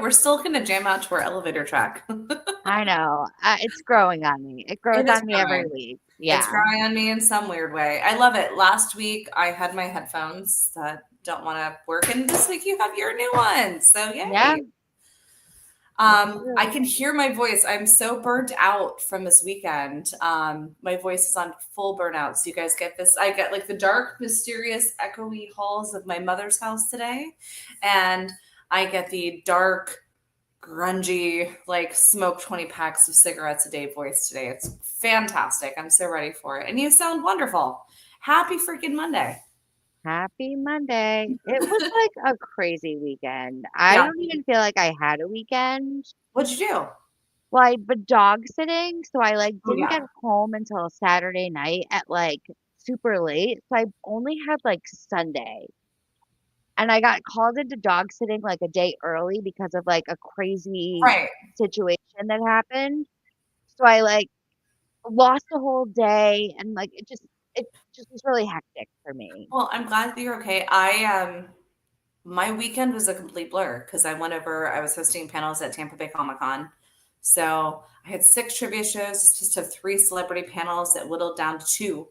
We're still going to jam out to our elevator track. I know. It's growing on me. It grows on me every week. Yeah. It's growing on me in some weird way. I love it. Last week, I had my headphones that don't want to work. And this week, you have your new ones. So, yay. Yeah. I can hear my voice. I'm so burnt out from this weekend. My voice is on full burnout. So you guys get this. I get like the dark, mysterious, echoey halls of my mother's house today. And I get the dark, grungy, like smoke 20 packs of cigarettes a day voice today. It's fantastic. I'm so ready for it. And you sound wonderful. Happy freaking Monday. Happy Monday. It was like a crazy weekend. I don't even feel like I had a weekend. What'd you do? Well, I've been dog sitting, so I like didn't get home until Saturday night at like super late. So I only had like Sunday. And I got called into dog sitting like a day early because of like a crazy situation that happened. So I like lost a whole day and like it just was really hectic for me. Well, I'm glad that you're okay. My weekend was a complete blur because I was hosting panels at Tampa Bay Comic-Con. So I had 6 trivia shows, just have 3 celebrity panels that whittled down to 2.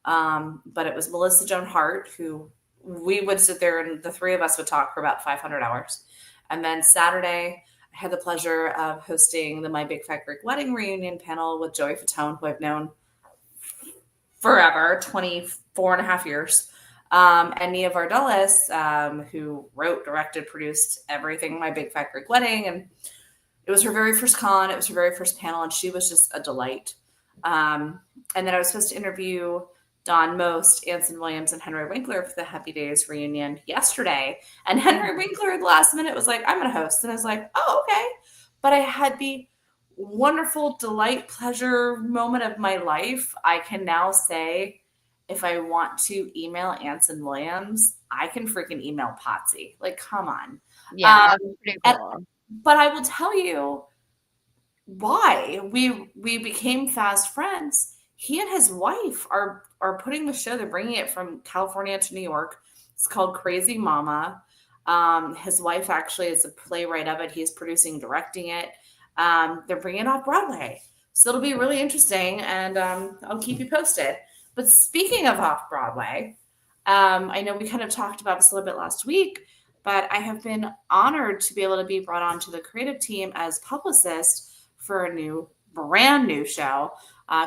But it was Melissa Joan Hart, who we would sit there and the 3 of us would talk for about 500 hours. And then Saturday, I had the pleasure of hosting the My Big Fat Greek Wedding reunion panel with Joey Fatone, who I've known forever, 24 and a half years. And Nia Vardalos, who wrote, directed, produced everything My Big Fat Greek Wedding. And it was her very first con. It was her very first panel, and she was just a delight. And then I was supposed to interview Don Most, Anson Williams, and Henry Winkler for the Happy Days reunion yesterday. And Henry Winkler at the last minute was like, I'm going to host. And I was like, oh, okay. But I had the wonderful delight, pleasure moment of my life. I can now say, if I want to email Anson Williams, I can freaking email Potsy. Like, come on. Yeah, that's pretty cool. But I will tell you why we became fast friends. He and his wife are putting the show. They're bringing it from California to New York. It's called Crazy Mama. His wife actually is a playwright of it. He's producing, directing it. They're bringing it off Broadway. So it'll be really interesting, and I'll keep you posted. But speaking of off Broadway, I know we kind of talked about this a little bit last week, but I have been honored to be able to be brought onto the creative team as publicist for a brand new show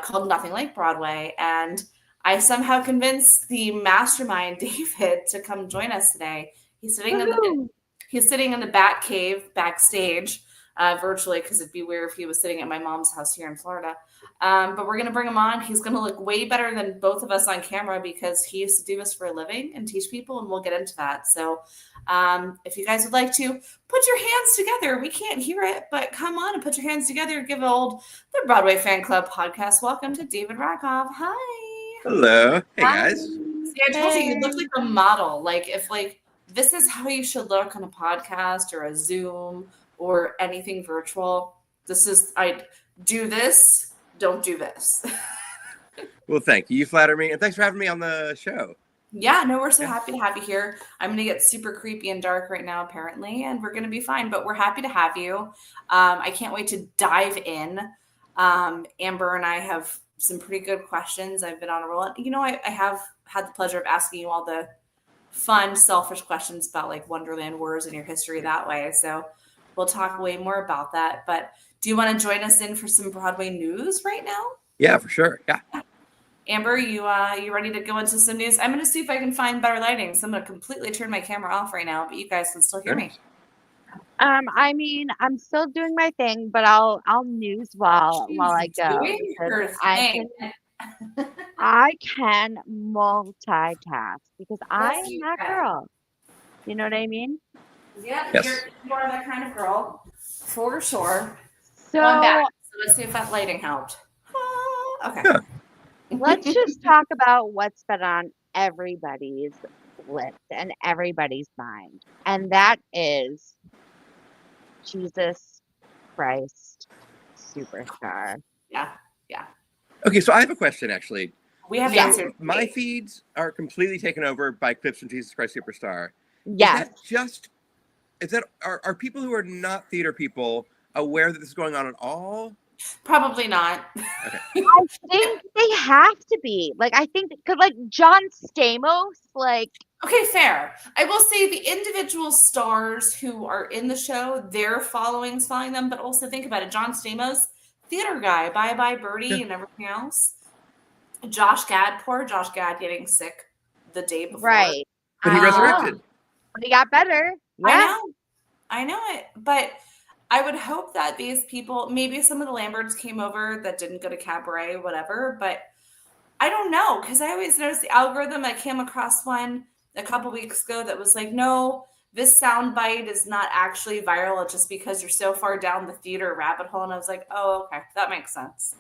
called Like Broadway. And I somehow convinced the mastermind, David, to come join us today. He's sitting in the Bat Cave backstage virtually, because it'd be weird if he was sitting at my mom's house here in Florida. But we're going to bring him on. He's going to look way better than both of us on camera because he used to do this for a living and teach people, and we'll get into that. So if you guys would like to put your hands together, we can't hear it, but come on and put your hands together. Give the Broadway Fan Club podcast. Welcome to David Rackoff. Hi. Hello. Hey, guys. See, I told you look like a model. Like, if this is how you should look on a podcast or a Zoom or anything virtual. I do this, don't do this. Well, thank you. You flatter me. And thanks for having me on the show. Yeah, no, we're so happy to have you here. I'm going to get super creepy and dark right now, apparently, and we're going to be fine. But we're happy to have you. I can't wait to dive in. Amber and I have some pretty good questions. I've been on a roll. I have had the pleasure of asking you all the fun, selfish questions about like Wonderland wars and your history that way. So we'll talk way more about that. But do you want to join us in for some Broadway news right now? Yeah, for sure. Yeah. Amber, you ready to go into some news? I'm going to see if I can find better lighting. So I'm going to completely turn my camera off right now, but you guys can still hear me. I mean, I'm still doing my thing, but I'll news while I go. I can multitask because I'm that girl. You know what I mean? Yeah, yes. You are that kind of girl, for sure. So let's see if that lighting helped. Okay. Yeah. Let's just talk about what's been on everybody's list and everybody's mind. And that is Jesus Christ Superstar. Yeah. Okay, so I have a question, actually. We have answers. My feeds are completely taken over by clips from Jesus Christ Superstar. Yes. Is that just is that are people who are not theater people aware that this is going on at all? Probably not. Okay. I think they have to be. Like, I think because like John Stamos, like Okay, fair. I will say the individual stars who are in the show, their following's following them, but also think about it. John Stamos, theater guy, Bye Bye Birdie, Yeah. and everything else. Josh Gad, poor Josh Gad getting sick the day before. right. But he resurrected. But he got better. Yeah. I know it. But I would hope that these people, maybe some of the Lamberts came over that didn't go to cabaret, whatever, but I don't know, because I always noticed the algorithm. I came across one a couple weeks ago that was like, no, this soundbite is not actually viral just because you're so far down the theater rabbit hole. And I was like, oh, okay, that makes sense.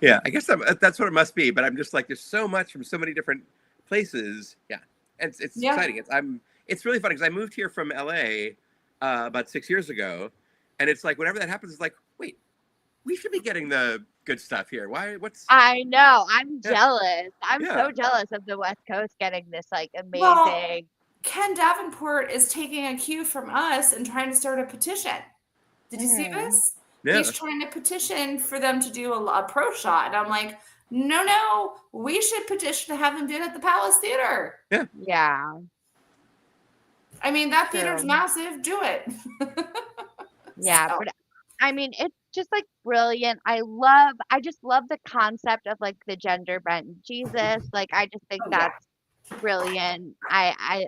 Yeah, I guess that's what it must be. But I'm just like, there's so much from so many different places. Yeah, and it's exciting. It's really funny because I moved here from LA about 6 years ago, and it's like whenever that happens, it's like, wait, we should be getting the good stuff here. Why? What's? I know. I'm jealous. I'm so jealous of the West Coast getting this like amazing. Well, Ken Davenport is taking a cue from us and trying to start a petition. Did you see this? Yeah. He's trying to petition for them to do a pro shot. And I'm like, no, we should petition to have them do it at the Palace Theater. Yeah. Yeah. I mean, that theater's massive. Do it. Yeah. So. But I mean, it's just like brilliant. I just love the concept of like the gender bent Jesus. Like, I just think that's brilliant. I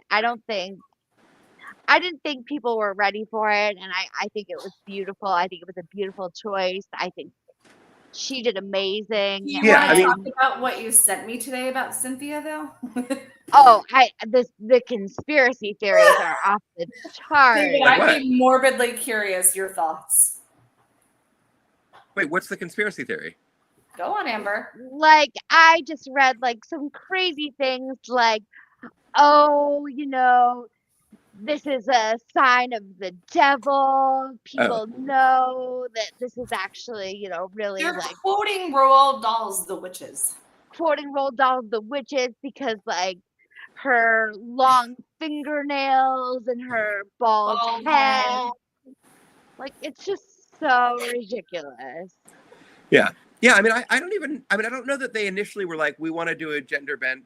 didn't think people were ready for it, and I think it was beautiful. I think it was a beautiful choice. I think she did amazing. You want to talk about what you sent me today about Cynthia, though? Oh, the conspiracy theories are off the charts. David, I'd be morbidly curious your thoughts. Wait, what's the conspiracy theory? Go on, Amber. Like, I just read like some crazy things like, oh, this is a sign of the devil. People know that this is actually, really They're like quoting Roald Dahl's The Witches. Quoting Roald Dahl's The Witches because like her long fingernails and her bald head. Like, it's just so ridiculous. Yeah. Yeah. I mean, I don't know that they initially were like, we want to do a gender bent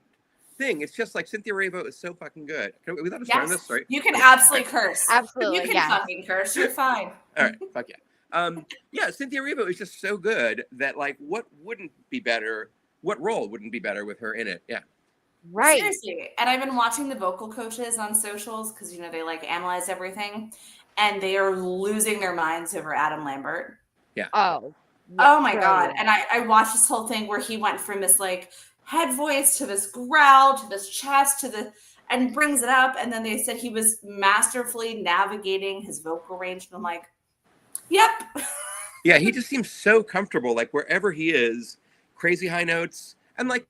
thing. It's just like Cynthia Erivo is so fucking good. We thought of this, right? You can absolutely curse. Absolutely. You can fucking curse. You're fine. All right. Fuck yeah. Yeah, Cynthia Erivo is just so good that like, what wouldn't be better? What role wouldn't be better with her in it? Yeah. Right. Seriously. And I've been watching the vocal coaches on socials because, they like analyze everything. And they are losing their minds over Adam Lambert. Yeah. Oh. Oh my God. And I watched this whole thing where he went from this like head voice to this growl to this chest and brings it up. And then they said he was masterfully navigating his vocal range. And I'm like, yep. Yeah, he just seems so comfortable, like wherever he is, crazy high notes. And like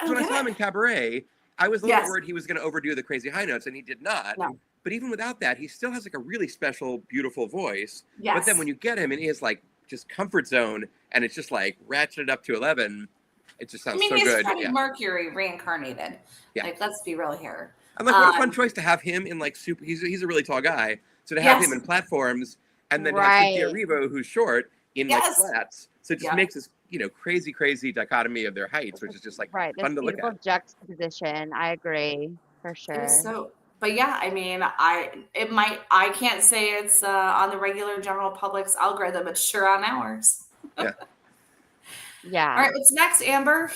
when I saw him in Cabaret, I was a little worried he was going to overdo the crazy high notes, and he did not. No. But even without that, he still has like a really special, beautiful voice. Yes. But then when you get him and he is like just comfort zone, and it's just like ratcheted up to 11, it just sounds so good. He's Freddie Mercury reincarnated. Yeah. Like, let's be real here. I'm like, what a fun choice to have him in like super. He's a really tall guy, so to have him in platforms, and then have Cynthia Erivo, who's short, in like flats. So it just makes this crazy dichotomy of their heights, which is just like fun to look at. Beautiful juxtaposition. I agree for sure. But yeah, I mean, I can't say it's on the regular general public's algorithm. It's sure on ours. Yeah. Yeah. All right, what's next, Amber?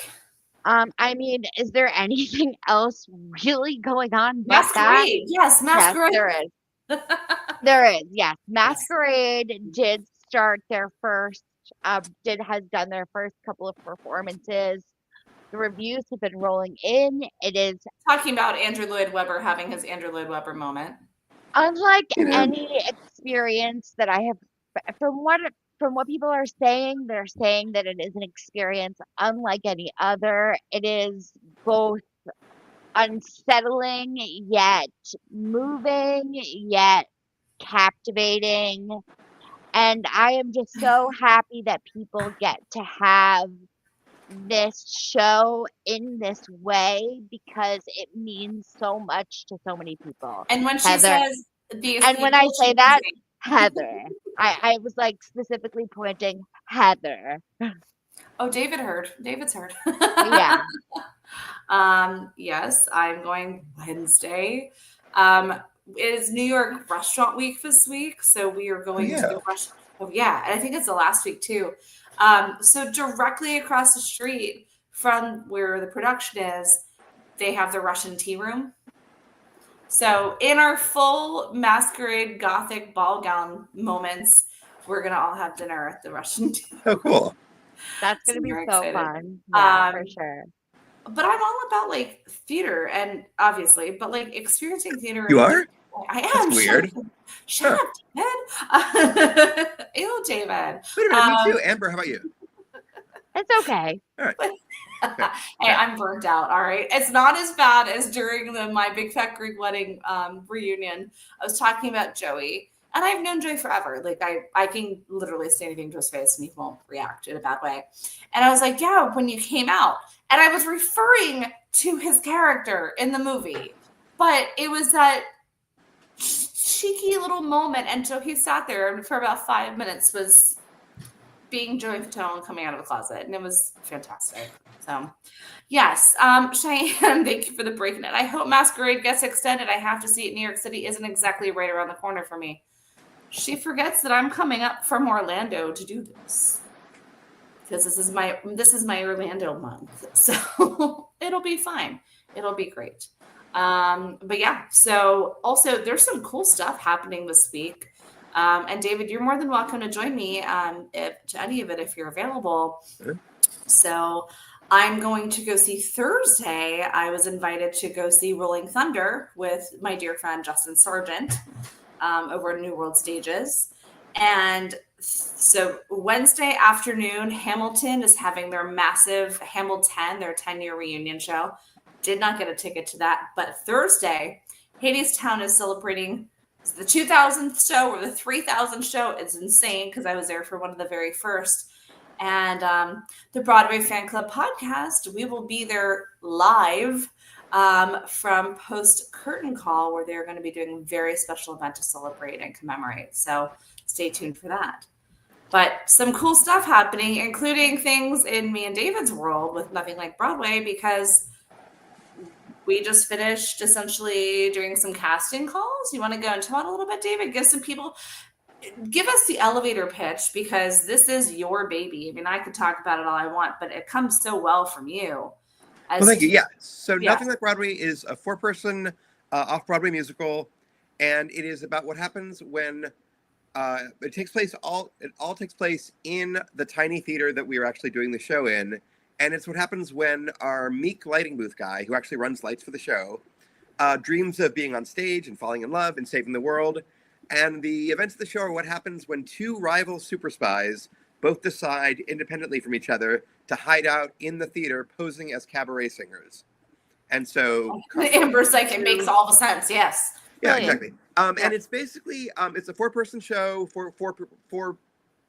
I mean, is there anything else really going on? Masquerade. Yes, Masquerade. Yes, there is. There is, yes. Masquerade did start their first, has done their first couple of performances. The reviews have been rolling in. It is talking about Andrew Lloyd Webber having his Andrew Lloyd Webber moment. Unlike any experience that I have, from what people are saying, they're saying that it is an experience unlike any other. It is both unsettling, yet moving, yet captivating. And I am just so happy that people get to have this show in this way because it means so much to so many people. And when she says And when I say that, Heather. I was like specifically pointing Heather. Oh, David heard. David's heard. Yeah. Yes, I'm going Wednesday. It is New York Restaurant Week this week, so we are going to the restaurant. Oh yeah, and I think it's the last week too. So directly across the street from where the production is, they have the Russian tea room. So in our full masquerade gothic ball gown moments, we're gonna all have dinner at the Russian tea room. Oh, cool. That's gonna be so fun. Yeah, for sure. But I'm all about like theater and obviously, but like experiencing theater. You are? I am. That's weird. Shut up, David. Ew, David. Wait a minute, me too. Amber, how about you? It's okay. All right. Hey, I'm burnt out. All right. It's not as bad as during my Big Fat Greek Wedding reunion. I was talking about Joey, and I've known Joey forever. Like I can literally say anything to his face and he won't react in a bad way. And I was like, yeah, when you came out. And I was referring to his character in the movie. But it was that cheeky little moment. And so he sat there and for about 5 minutes was being Joey Fatone coming out of the closet. And it was fantastic. So, yes. Cheyenne, thank you for the breaking it. I hope Masquerade gets extended. I have to see it. New York City isn't exactly right around the corner for me. She forgets that I'm coming up from Orlando to do this. Because this is my Orlando month. So it'll be fine. It'll be great. But yeah, so also there's some cool stuff happening this week. And David, you're more than welcome to join me to any of it if you're available. Sure. So I'm going to go see Thursday. I was invited to go see Rolling Thunder with my dear friend Justin Sargent over at New World Stages. And so Wednesday afternoon, Hamilton is having their massive Hamilton, their 10-year reunion show. Did not get a ticket to that. But Thursday, Hadestown is celebrating the 2000th show or the 3000th show. It's insane because I was there for one of the very first. And the Broadway Fan Club podcast, we will be there live from post curtain call where they're going to be doing a very special event to celebrate and commemorate. So stay tuned for that. But some cool stuff happening, including things in me and David's world with Nothing Like Broadway, because we just finished essentially doing some casting calls. You want to go into that a little bit, David? Give us the elevator pitch, because this is your baby. I mean, I could talk about it all I want, but it comes so well from you. Well, thank you. Yeah. So Nothing Like Broadway is a 4-person off-Broadway musical, and it is about what happens when it all takes place in the tiny theater that we are actually doing the show in. And it's what happens when our meek lighting booth guy, who actually runs lights for the show, dreams of being on stage and falling in love and saving the world. And the events of the show are what happens when 2 rival super spies both decide independently from each other to hide out in the theater posing as cabaret singers. And so Amber's like, it makes all the sense. Yes. Yeah, exactly. And it's basically, it's a 4-person show, four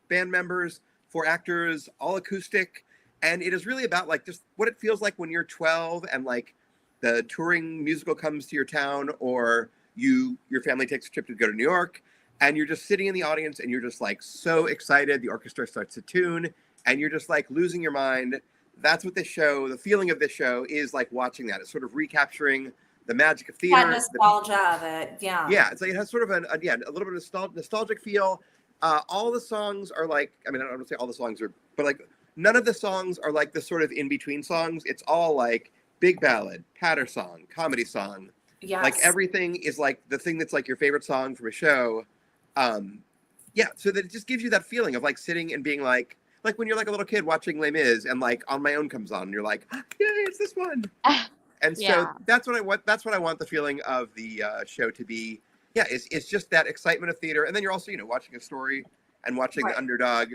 band members, 4 actors, all acoustic. And it is really about like just what it feels like when you're 12 and like the touring musical comes to your town, or your family takes a trip to go to New York, and you're just sitting in the audience and you're just like so excited. The orchestra starts to tune and you're just like losing your mind. That's what this show, the feeling of this show is like watching that. It's sort of recapturing the magic of theater. That nostalgia of it. Yeah. Yeah. It's like, it has sort of a little bit of nostalgic feel. All the songs are like, I mean, I don't want to say all the songs are, but like none of the songs are like the sort of in-between songs. It's all like big ballad, patter song, comedy song. Yes. Like everything is like the thing that's like your favorite song from a show. So that it just gives you that feeling of like sitting and being like when you're like a little kid watching Les Mis and like On My Own comes on and you're like, yay, it's this one. And so that's what I want. That's what I want the feeling of the show to be. Yeah, it's just that excitement of theater. And then you're also, watching a story and watching the underdog.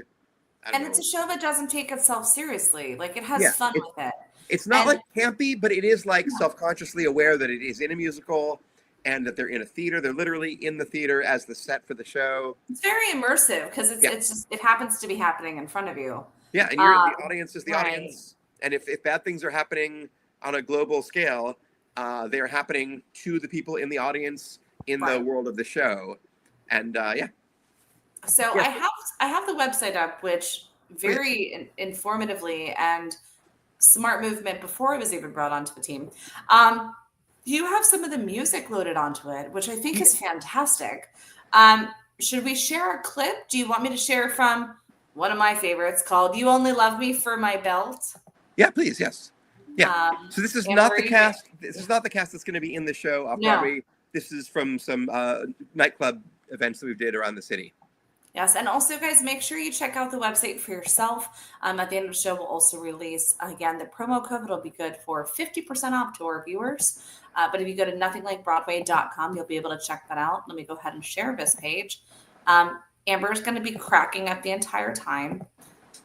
It's a show that doesn't take itself seriously. Like it has fun with it. It's not like campy, but it is like self-consciously aware that it is in a musical and that they're in a theater. They're literally in the theater as the set for the show. It's very immersive because it's just, it happens to be happening in front of you. Yeah, and the audience is the audience. And if bad things are happening on a global scale, they are happening to the people in the audience in the world of the show. And yeah. So I have the website up, which very informatively and smart movement before it was even brought onto the team. You have some of the music loaded onto it, which I think is fantastic. Should we share a clip? Do you want me to share from one of my favorites called "You Only Love Me for My Belt"? Yeah, please. Yes. Yeah. So this is not the cast. This is not the cast that's going to be in the show off Broadway. This is from some nightclub events that we did around the city. Yes, and also, guys, make sure you check out the website for yourself. At the end of the show, we'll also release, again, the promo code. It'll be good for 50% off to our viewers. But if you go to nothinglikeBroadway.com, you'll be able to check that out. Let me go ahead and share this page. Amber's going to be cracking up the entire time,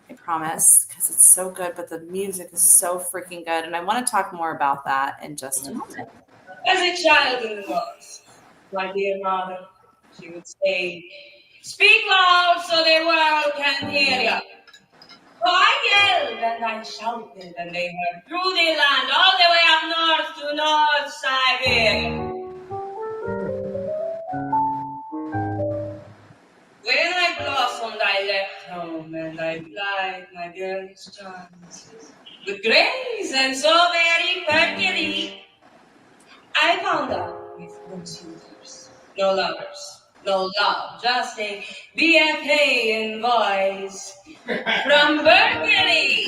I promise, because it's so good, but the music is so freaking good. And I want to talk more about that in just a moment. As a child in the north, my dear mother, she would say, "Speak loud so the world can hear you." So I yelled and I shouted, and they heard through the land all the way up north to North Siberia. When I blossomed, I left home, and I plied my girlish charms with grace and so very perky. I found out with no suitors, no lovers, no love, just a BFA in voice from Berkeley.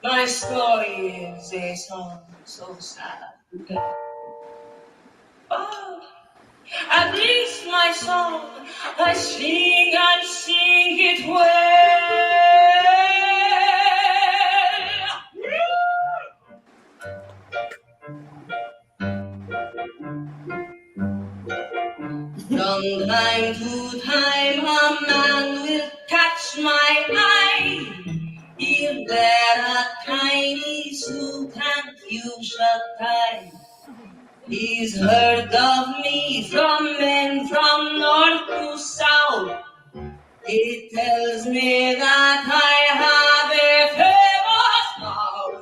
My story is a song so sad. Oh, at least my song, I sing and sing it well. From time to time, a man will catch my eye. He'll wear a tiny suit and fuchsia tie. He's heard of me from men from north to south. He tells me that I have a famous mouth.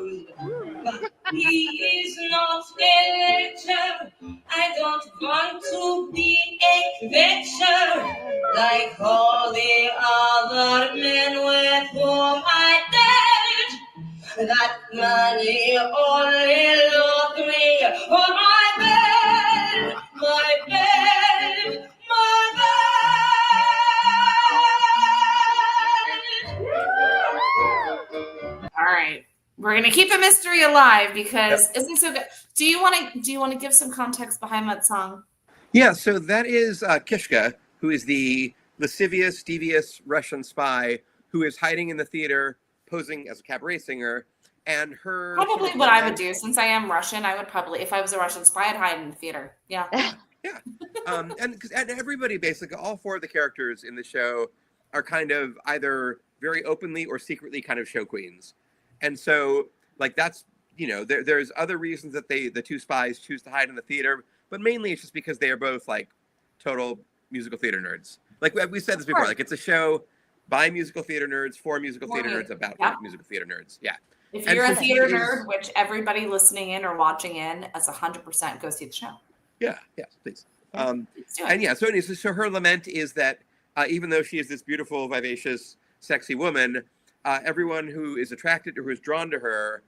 But he is not a lecturer. I don't want to be a lecturer like all the other men with whom I dealt. That man, he only loved me for my bed, my bed, my bed. All right. We're gonna keep the mystery alive because isn't so good. Do you want to give some context behind that song? Yeah, so that is Kishka, who is the lascivious, devious Russian spy who is hiding in the theater, posing as a cabaret singer, and her probably what I would do since I am Russian. I would probably, if I was a Russian spy, I'd hide in the theater. Yeah. Yeah. And everybody, basically, all four of the characters in the show are kind of either very openly or secretly kind of show queens. And so, like, that's, you know, there's other reasons that the two spies choose to hide in the theater, but mainly it's just because they are both, like, total musical theater nerds. Like, we said this before, like, it's a show by musical theater nerds, for musical theater nerds, about musical theater nerds. Yeah. If you're a theater nerd, which everybody listening in or watching in, as 100% go see the show. Yeah, yes, please. And yeah, so her lament is that even though she is this beautiful, vivacious, sexy woman, everyone who is attracted to her, who is drawn to her,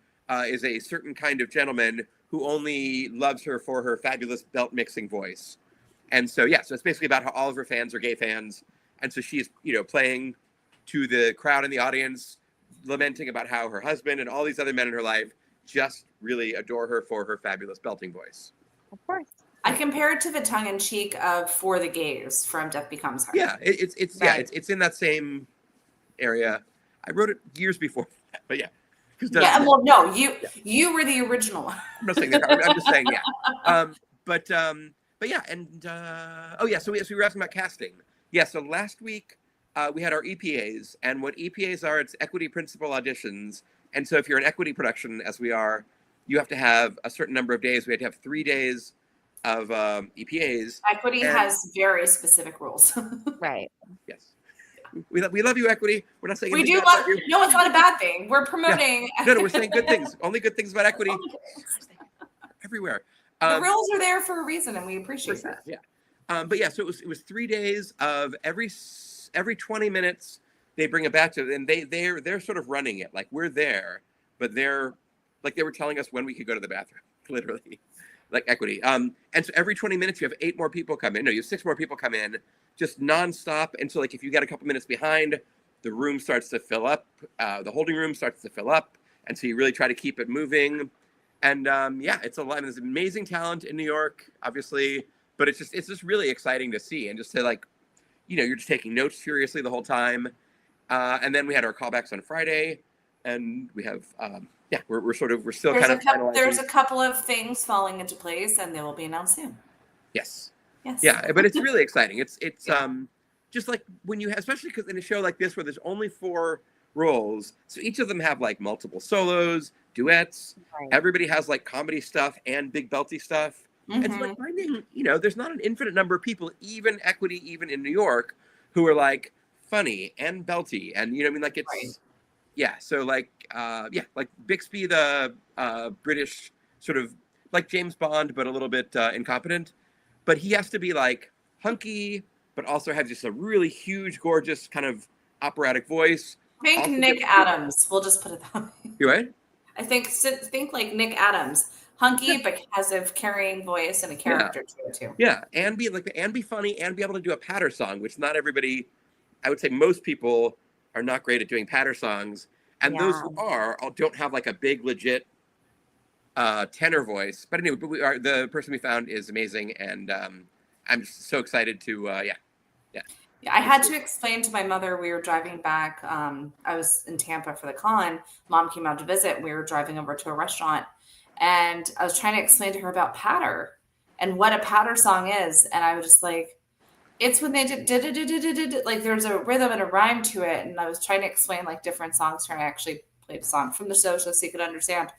is a certain kind of gentleman who only loves her for her fabulous belt mixing voice. And so, yeah, so it's basically about how all of her fans are gay fans. And so she's, you know, playing to the crowd in the audience, lamenting about how her husband and all these other men in her life just really adore her for her fabulous belting voice. Of course. I compare it to the tongue-in-cheek of "For the Gays" from Death Becomes Her. Yeah, it's in that same area. I wrote it years before that, but yeah. Yeah, well, no, you were the original one. I'm not saying that. I'm just saying, yeah. But yeah, and so we were asking about casting. Yeah, so last week we had our EPAs, and what EPAs are, it's equity principal auditions. And so if you're an equity production, as we are, you have to have a certain number of days. We had to have 3 days of EPAs. Equity has very specific rules. Right. Yes. We love you, Equity. We're not saying we do love you. No, it's not a bad thing. We're promoting. Yeah. No, we're saying good things. Only good things about equity. Everywhere. The rules are there for a reason, and we appreciate that. Yeah. But yeah, so it was 3 days of every 20 minutes they bring it back to, and they're sort of running it like we're there, but they're like they were telling us when we could go to the bathroom, literally, like Equity. And so every 20 minutes you have 8 more people come in. No, you have 6 more people come in, just nonstop. And so like if you get a couple minutes behind, the room starts to fill up. The holding room starts to fill up, and so you really try to keep it moving. And yeah, it's a lot. There's amazing talent in New York, obviously, but it's just really exciting to see, and just to like, you know, you're just taking notes furiously the whole time. And then we had our callbacks on Friday, and we have yeah, we're still finalizing. There's a couple of things falling into place, and they will be announced soon. Yes. Yes. Yeah, but it's really exciting. It's just like when you, especially because in a show like this where there's only 4 roles, so each of them have like multiple solos, duets. Right. Everybody has like comedy stuff and big belty stuff. Mm-hmm. And so like finding, you know, there's not an infinite number of people, even Equity, even in New York, who are like funny and belty, and you know what I mean, like it's right. Yeah. So like yeah, like Bixby, the British sort of like James Bond, but a little bit incompetent. But he has to be like hunky, but also have just a really huge, gorgeous kind of operatic voice. Think also Nick Adams. We'll just put it that way. You right? I think like Nick Adams, hunky but has a carrying voice and a character to it too. Yeah, and be funny and be able to do a patter song, which not everybody. I would say most people are not great at doing patter songs, and those who are don't have like a big legit tenor voice. But anyway, the person we found is amazing, and I'm just so excited to yeah. I had to explain to my mother. We were driving back. I was in Tampa for the con. Mom came out to visit. We were driving over to a restaurant, and I was trying to explain to her about patter and what a patter song is. And I was just like, it's when they did like there's a rhythm and a rhyme to it. And I was trying to explain like different songs to her. I actually played a song from the show so you could understand.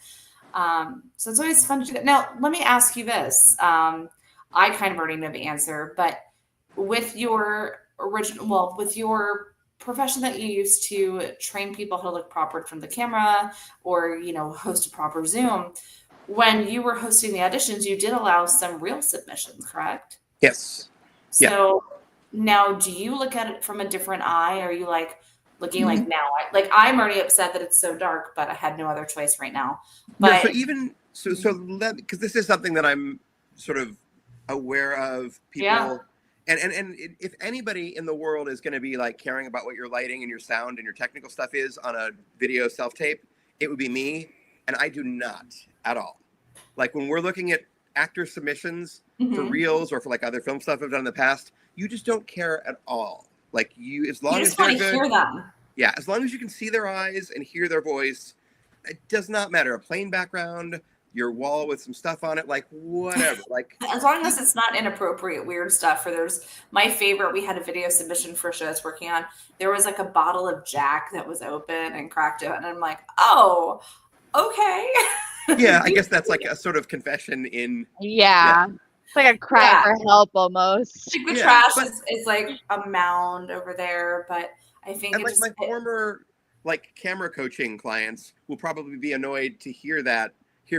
So it's always fun to do that. Now, let me ask you this. I kind of already know the answer, but with your with your profession that you use to train people how to look proper from the camera, or, you know, host a proper Zoom, when you were hosting the auditions, you did allow some real submissions, correct? Yes. So now, do you look at it from a different eye? Are you like looking like now? I'm already upset that it's so dark, but I had no other choice right now. But because this is something that I'm sort of aware of people. Yeah. And if anybody in the world is going to be like caring about what your lighting and your sound and your technical stuff is on a video self-tape, it would be me. And I do not at all. Like when we're looking at actor submissions for reels or for like other film stuff I've done in the past, you just don't care at all. Like as long as they're good, hear them. Yeah, as long as you can see their eyes and hear their voice, it does not matter. A plain background, your wall with some stuff on it, like whatever. Like as long as it's not inappropriate, weird stuff. Or there's my favorite. We had a video submission for a show I was working on. There was like a bottle of Jack that was open and cracked it, and I'm like, oh, okay. Yeah, I guess that's like a sort of confession in. Yeah. It's like a cry for help almost. The trash is like a mound over there, but I think and my former like camera coaching clients will probably be annoyed to hear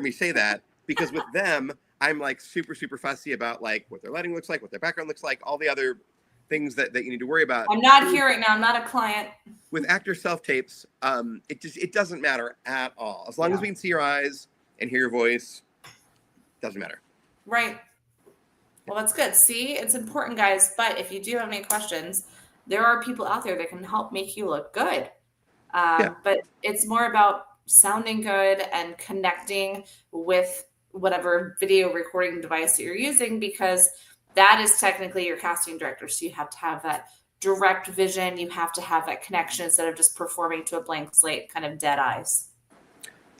me say that, because with them, I'm like super, super fussy about like what their lighting looks like, what their background looks like, all the other things that you need to worry about. I'm not here right now. I'm not a client. With actor self-tapes, it doesn't matter at all. As long as we can see your eyes and hear your voice, doesn't matter. Right. Well, that's good. See, it's important, guys. But if you do have any questions, there are people out there that can help make you look good. But it's more about sounding good and connecting with whatever video recording device that you're using, because that is technically your casting director. So you have to have that direct vision. You have to have that connection instead of just performing to a blank slate, kind of dead eyes.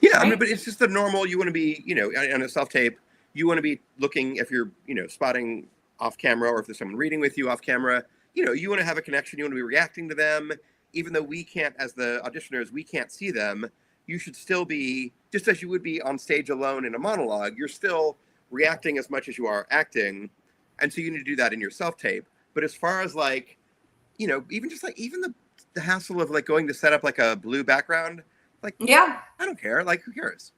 Yeah, right? I mean, but it's just the normal. You want to be, you know, on a self-tape, you want to be looking, if you're, you know, spotting off camera, or if there's someone reading with you off camera, you know, you want to have a connection. You want to be reacting to them. Even though we can't, as the auditioners, we can't see them, you should still be, just as you would be on stage alone in a monologue, you're still reacting as much as you are acting. And so you need to do that in your self-tape. But as far as like, you know, even the hassle of like going to set up like a blue background, like, I don't care. Like, who cares?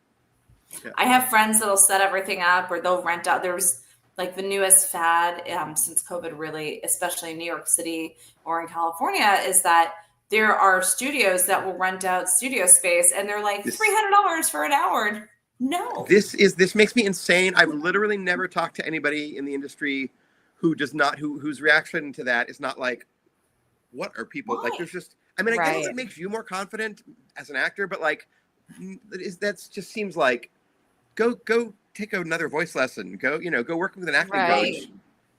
Yeah. I have friends that'll set everything up, or they'll rent out. There's like the newest fad since COVID, really, especially in New York City or in California, is that there are studios that will rent out studio space, and they're like $300 for an hour. No, this makes me insane. I've literally never talked to anybody in the industry who does not whose reaction to that is not like, what are people like? There's just, I mean, I guess it makes you more confident as an actor, but like, that's just seems like, go take another voice lesson. Go work with an acting coach.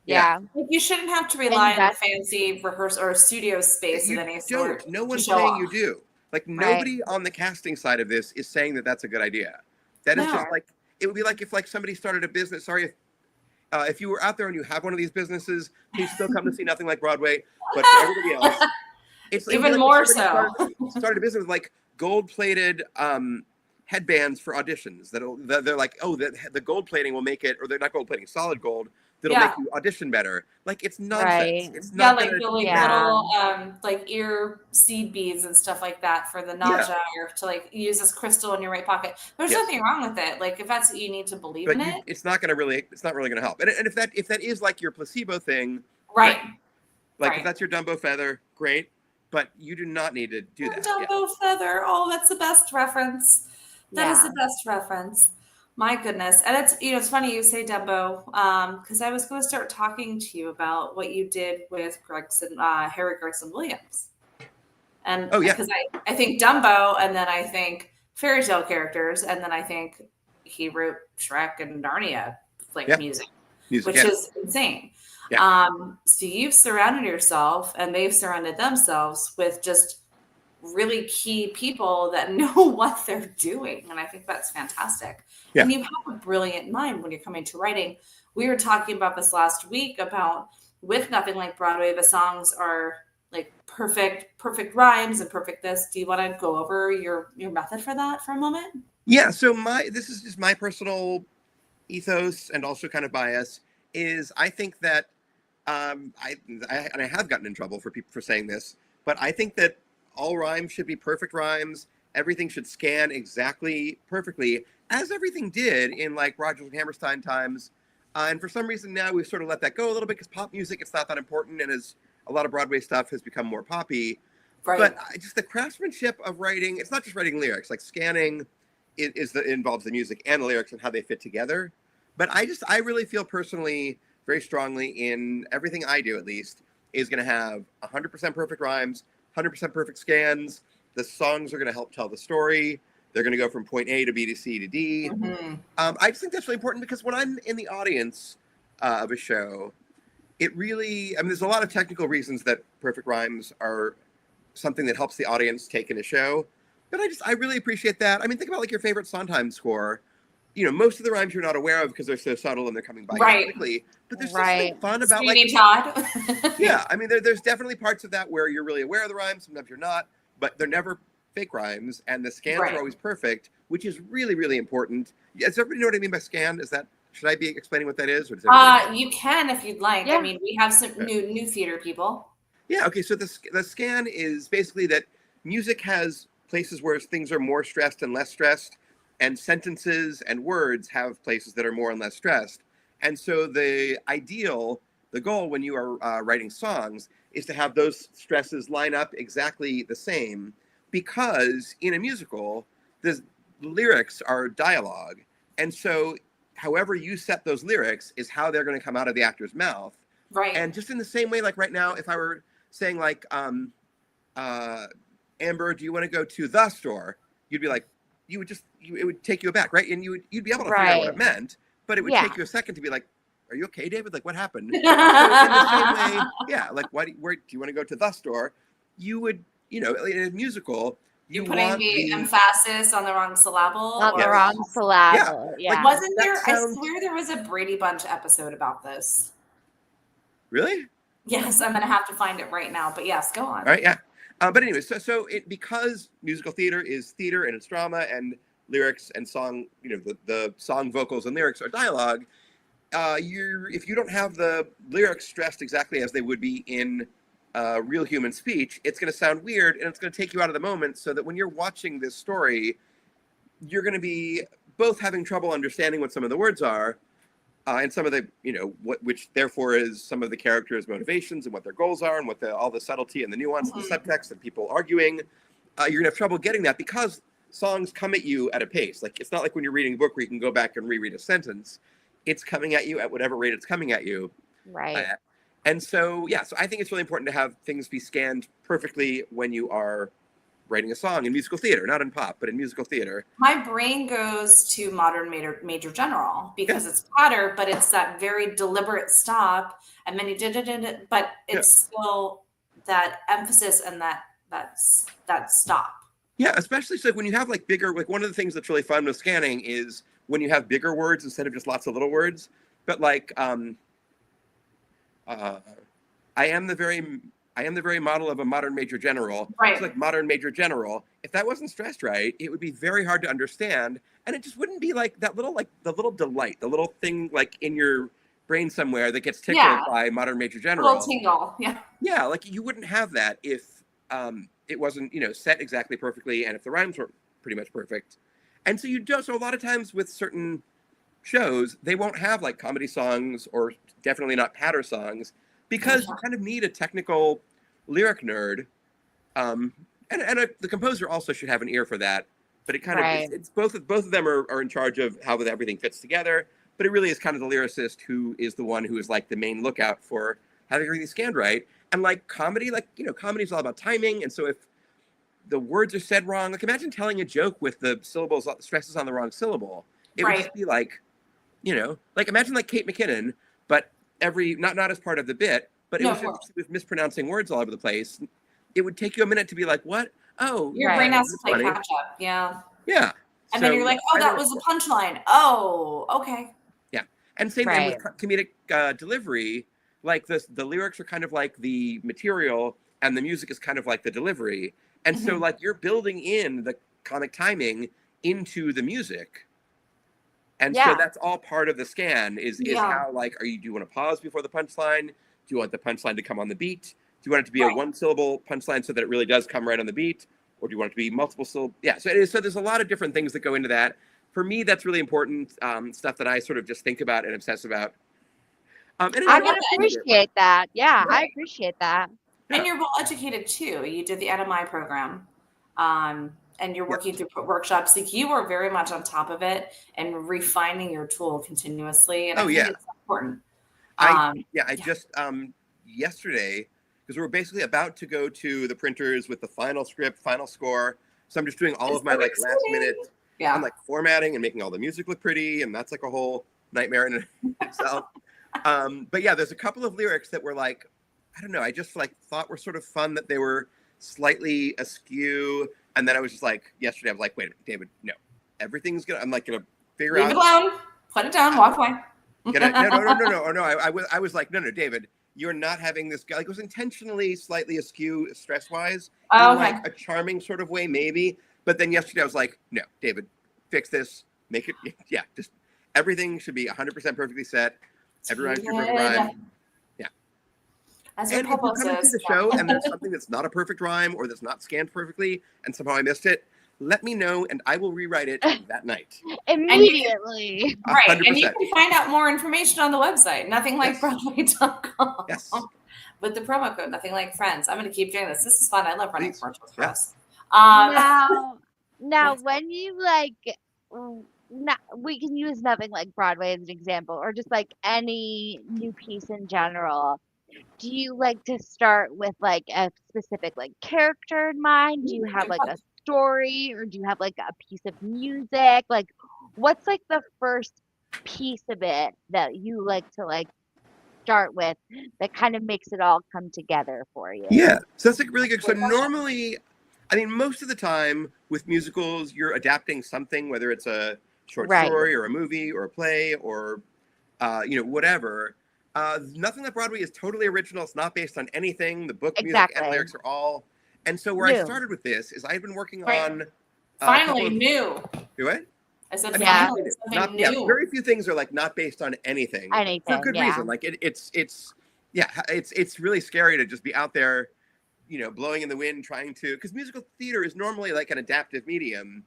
Yeah. Like, you shouldn't have to rely on a fancy rehearsal or studio space of any sort. No one's saying you do. Like, nobody on the casting side of this is saying that that's a good idea. That is just like, it would be like if like somebody started a business. Sorry if you were out there and you have one of these businesses, please still come to see Nothing Like Broadway. But for everybody else, it's even like more so. Started a business with like gold-plated headbands for auditions. They're like, oh, the gold plating will make it, or they're not gold plating, solid gold. That'll make you audition better. Like, it's nonsense. It's not like the little like ear seed beads and stuff like that for the nausea, or to like use this crystal in your right pocket. There's nothing wrong with it. Like, if that's what you need to believe in it, it's not really going to help. And if that is like your placebo thing, right? Like if that's your Dumbo feather, great. But you do not need to do that. Dumbo feather. Oh, that's the best reference. That is the best reference. My goodness. And it's funny you say Dumbo, because I was going to start talking to you about what you did with Harry Gregson Williams. And because I think Dumbo, and then I think fairy tale characters, and then I think he wrote Shrek and Narnia music, which is insane. Yeah. So you've surrounded yourself, and they've surrounded themselves with just really key people that know what they're doing. And I think that's fantastic. Yeah. And you have a brilliant mind when you're coming to writing. We were talking about this last week about with Nothing Like Broadway, the songs are like perfect rhymes and perfect this. Do you want to go over your method for that for a moment? Yeah. So this is just my personal ethos and also kind of bias is I think that I have gotten in trouble for people for saying this, but I think that all rhymes should be perfect rhymes. Everything should scan exactly perfectly, as everything did in like Rodgers and Hammerstein times. And for some reason now we've sort of let that go a little bit because pop music, it's not that important. And as a lot of Broadway stuff has become more poppy. Right. But just the craftsmanship of writing, it's not just writing lyrics, like scanning involves the music and the lyrics and how they fit together. But I really feel personally very strongly in everything I do, at least, is going to have 100% perfect rhymes, 100% perfect scans. The songs are going to help tell the story. They're going to go from point A to B to C to D. Mm-hmm. I just think that's really important because when I'm in the audience of a show, it really, there's a lot of technical reasons that perfect rhymes are something that helps the audience take in a show. But I really appreciate that. Think about like your favorite Sondheim score. Most of the rhymes you're not aware of because they're so subtle and they're coming by quickly. But there's something fun about Sweeney Todd. Yeah, there's definitely parts of that where you're really aware of the rhymes. Sometimes you're not, but they're never fake rhymes, and the scans are always perfect, which is really, really important. Does everybody know what I mean by scan? Should I be explaining what that is? Or does you can if you'd like. Yeah. We have some new theater people. Yeah. Okay. So the scan is basically that music has places where things are more stressed and less stressed. And sentences and words have places that are more and less stressed. And so the goal when you are writing songs is to have those stresses line up exactly the same, because in a musical, the lyrics are dialogue. And so however you set those lyrics is how they're going to come out of the actor's mouth. Right. And just in the same way, like right now, if I were saying like, Amber, do you want to go to the store? You'd be like, it would take you aback, right? And you'd be able to figure out what it meant, but it would take you a second to be like, are you okay, David? Like, what happened? So in the same way, like, where do you want to go to the store? You would, in a musical, you're putting the emphasis on the wrong syllable. Not the wrong syllable. Yeah. Like, wasn't there? I swear there was a Brady Bunch episode about this. Really? Yes, I'm gonna have to find it right now. But yes, go on. All right, yeah. But anyway, so because musical theater is theater and it's drama and lyrics and song, the song vocals and lyrics are dialogue. If you don't have the lyrics stressed exactly as they would be in real human speech, it's going to sound weird and it's going to take you out of the moment. So that when you're watching this story, you're going to be both having trouble understanding what some of the words are, and some of the, which therefore is some of the characters' motivations and what their goals are and what all the subtlety and the nuance and the subtext and people arguing. You're gonna have trouble getting that because songs come at you at a pace. Like, it's not like when you're reading a book where you can go back and reread a sentence. It's coming at you at whatever rate it's coming at you. Right. And so, so I think it's really important to have things be scanned perfectly when you are writing a song in musical theater, not in pop, but in musical theater. My brain goes to modern major general because it's patter, but it's that very deliberate stop, and then you did, but it's still that emphasis and that stop. Yeah, especially so when you have like bigger, like one of the things that's really fun with scanning is when you have bigger words instead of just lots of little words. But like, I am the very model of a modern major general. Right. It's like modern major general. If that wasn't stressed right, it would be very hard to understand, and it just wouldn't be like that little, like the little delight, the little thing like in your brain somewhere that gets tickled by modern major general. A little tingle, Yeah, like you wouldn't have that if it wasn't, set exactly perfectly, and if the rhymes were pretty much perfect. And so so a lot of times with certain shows, they won't have like comedy songs or definitely not patter songs because you kind of need a technical lyric nerd. The composer also should have an ear for that, but it kind of, it's both of them are in charge of how everything fits together, but it really is kind of the lyricist who is the one who is like the main lookout for having everything scanned right. And like comedy, comedy is all about timing. And so if the words are said wrong, like imagine telling a joke with the syllables, stresses on the wrong syllable. It would just be like, like imagine like Kate McKinnon, but not as part of the bit, but it was just with mispronouncing words all over the place. It would take you a minute to be like, what? Oh, your brain has to play catch up. Yeah. Yeah. And then you're like, oh, that was a punchline. Oh, okay. Yeah. And same thing with comedic delivery. Like the lyrics are kind of like the material and the music is kind of like the delivery. And so like you're building in the comic timing into the music. And so that's all part of the scan is how like, do you want to pause before the punchline? Do you want the punchline to come on the beat? Do you want it to be a one syllable punchline so that it really does come right on the beat? Or do you want it to be multiple syllables? Yeah, so it is. So there's a lot of different things that go into that. For me, that's really important stuff that I sort of just think about and obsess about. I can appreciate that. Yeah, I appreciate that. And you're well educated too. You did the NMI program, and you're working through workshops. Like you are very much on top of it and refining your tool continuously. And I think it's important. I just yesterday, because we were basically about to go to the printers with the final script, final score. So I'm just doing all of my like last minute. I'm like formatting and making all the music look pretty, and that's like a whole nightmare in itself. But yeah, there's a couple of lyrics that were like, I don't know, I just like thought were sort of fun that they were slightly askew. And then I was just like, yesterday, I was like, wait a minute, David, no, everything's I'm like gonna figure out. Leave it alone, put it down, walk away. No. I was like, no, David, you're not having this guy. Like, it was intentionally slightly askew stress-wise, in like a charming sort of way, maybe. But then yesterday, I was like, no, David, fix this, make it, just everything should be 100% perfectly set. Everyone should perfect rhyme. Yeah. And if you come into the show and there's something that's not a perfect rhyme or that's not scanned perfectly, and somehow I missed it, let me know and I will rewrite it that night. Immediately. Right. 100%. And you can find out more information on the website, nothinglikeBroadway.com. Yes. With the promo code, Nothing Like Friends. I'm going to keep doing this. This is fun. I love running commercials for us. Now, when you we can use Nothing Like Broadway as an example, or just like any new piece in general. Do you like to start with like a specific like character in mind? Do you have like a story, or do you have like a piece of music? Like, what's like the first piece of it that you like to like start with that kind of makes it all come together for you? Yeah, so that's like really good. So normally, I mean, most of the time with musicals, you're adapting something, whether it's a short story or a movie or a play or whatever. Nothing Like Broadway is totally original. It's not based on anything. The book, music, and lyrics are all. And so where I started with this is I had been working on. Finally, new. Do what? I said finally something new. Yeah, very few things are like not based on anything. For good reason. Like it's really scary to just be out there, blowing in the wind, trying to, because musical theater is normally like an adaptive medium.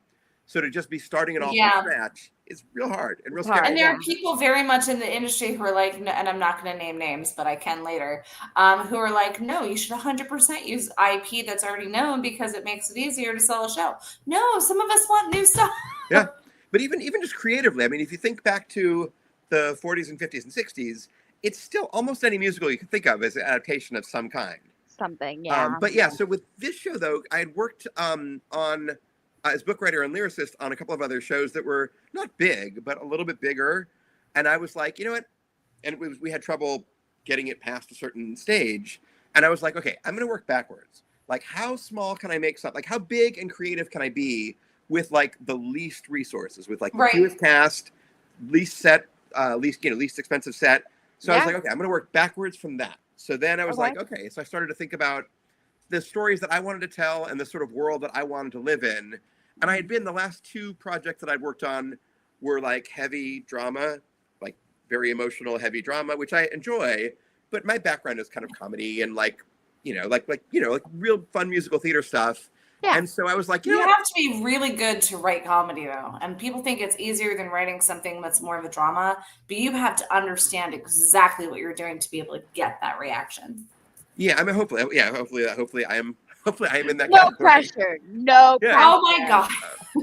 So to just be starting it all Yeah. from scratch is real hard and real It's hard, scary. And there yeah. are people very much in the industry who are like, no, and I'm not going to name names, but I can later, who are like, no, you should 100% use IP that's already known because it makes it easier to sell a show. No, some of us want new stuff. Yeah. But even just creatively, I mean, if you think back to the 40s and 50s and 60s, it's still almost any musical you can think of as an adaptation of some kind. Something, yeah. But yeah, so with this show, though, I had worked on as book writer and lyricist on a couple of other shows that were not big, but a little bit bigger. And I was like, you know what? And we had trouble getting it past a certain stage. And I was like, okay, I'm going to work backwards. Like, how small can I make something? Like, how big and creative can I be with like the least resources, with like the fewest cast, least set, least expensive set. So I was like, okay, I'm going to work backwards from that. So then I was like, okay. So I started to think about the stories that I wanted to tell and the sort of world that I wanted to live in. And I had been, the last two projects that I'd worked on were like heavy drama, like very emotional, heavy drama, which I enjoy. But my background is kind of comedy and like real fun musical theater stuff. Yeah. And so I was like, you have to be really good to write comedy, though. And people think it's easier than writing something that's more of a drama, but you have to understand exactly what you're doing to be able to get that reaction. Yeah, I mean, hopefully I am in that. No pressure. No pressure. Oh my God.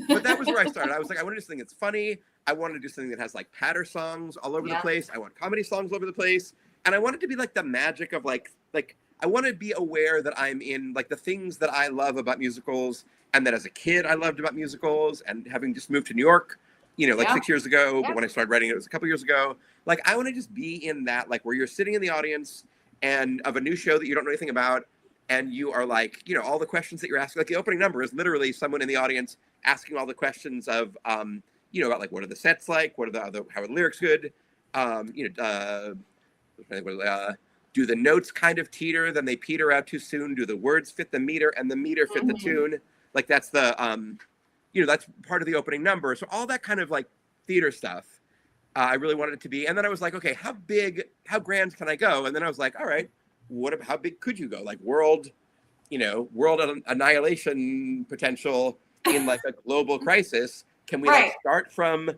But that was where I started. I was like, I want to do something that's funny. I want to do something that has like patter songs all over the place. I want comedy songs all over the place. And I want it to be like the magic of like I want to be aware that I'm in like the things that I love about musicals, and that as a kid I loved about musicals, and having just moved to New York, 6 years ago, but when I started writing it was a couple years ago. Like, I want to just be in that, like, where you're sitting in the audience and of a new show that you don't know anything about, and you are like, all the questions that you're asking, like the opening number is literally someone in the audience asking all the questions of, about like, what are the sets like? What are how are the lyrics good? Do the notes kind of teeter, then they peter out too soon? Do the words fit the meter and the meter fit the tune? Like, that's the, that's part of the opening number. So all that kind of like theater stuff, I really wanted it to be. And then I was like, okay, how grand can I go? And then I was like, all right, how big could you go? Like world annihilation potential in like a global crisis. Can we like start from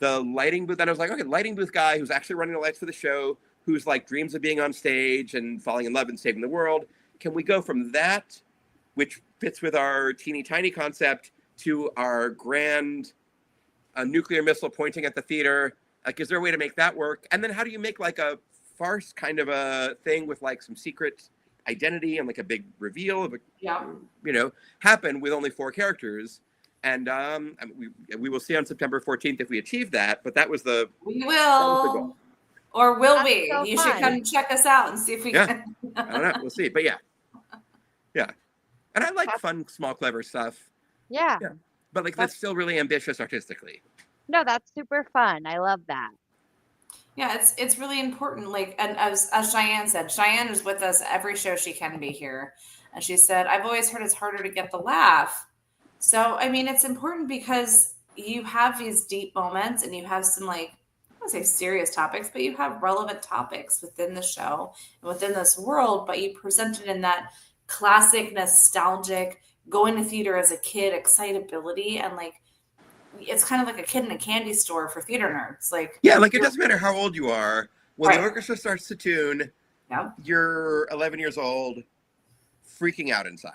the lighting booth? And I was like, okay, lighting booth guy who's actually running the lights for the show, who's like dreams of being on stage and falling in love and saving the world. Can we go from that, which fits with our teeny tiny concept, to our grand nuclear missile pointing at the theater? Like, is there a way to make that work? And then how do you make like a farce kind of a thing with like some secret identity and like a big reveal of happen with only 4 characters? And we will see on September 14th if we achieve that. But that was the goal. Or will we? So you should come check us out and see if we can. I don't know. We'll see. But yeah. And I like fun, small, clever stuff. Yeah. But like, that's still really ambitious artistically. No, that's super fun. I love that. Yeah, it's really important. Like, and as Cheyenne said, Cheyenne is with us every show she can be here. And she said, I've always heard it's harder to get the laugh. So, I mean, it's important because you have these deep moments and you have some, like, I don't want to say serious topics, but you have relevant topics within the show and within this world, but you present it in that classic, nostalgic, going to theater as a kid, excitability, and like, it's kind of like a kid in a candy store for theater nerds. Like, like, it doesn't matter how old you are. When the orchestra starts to tune, you're 11 years old, freaking out inside.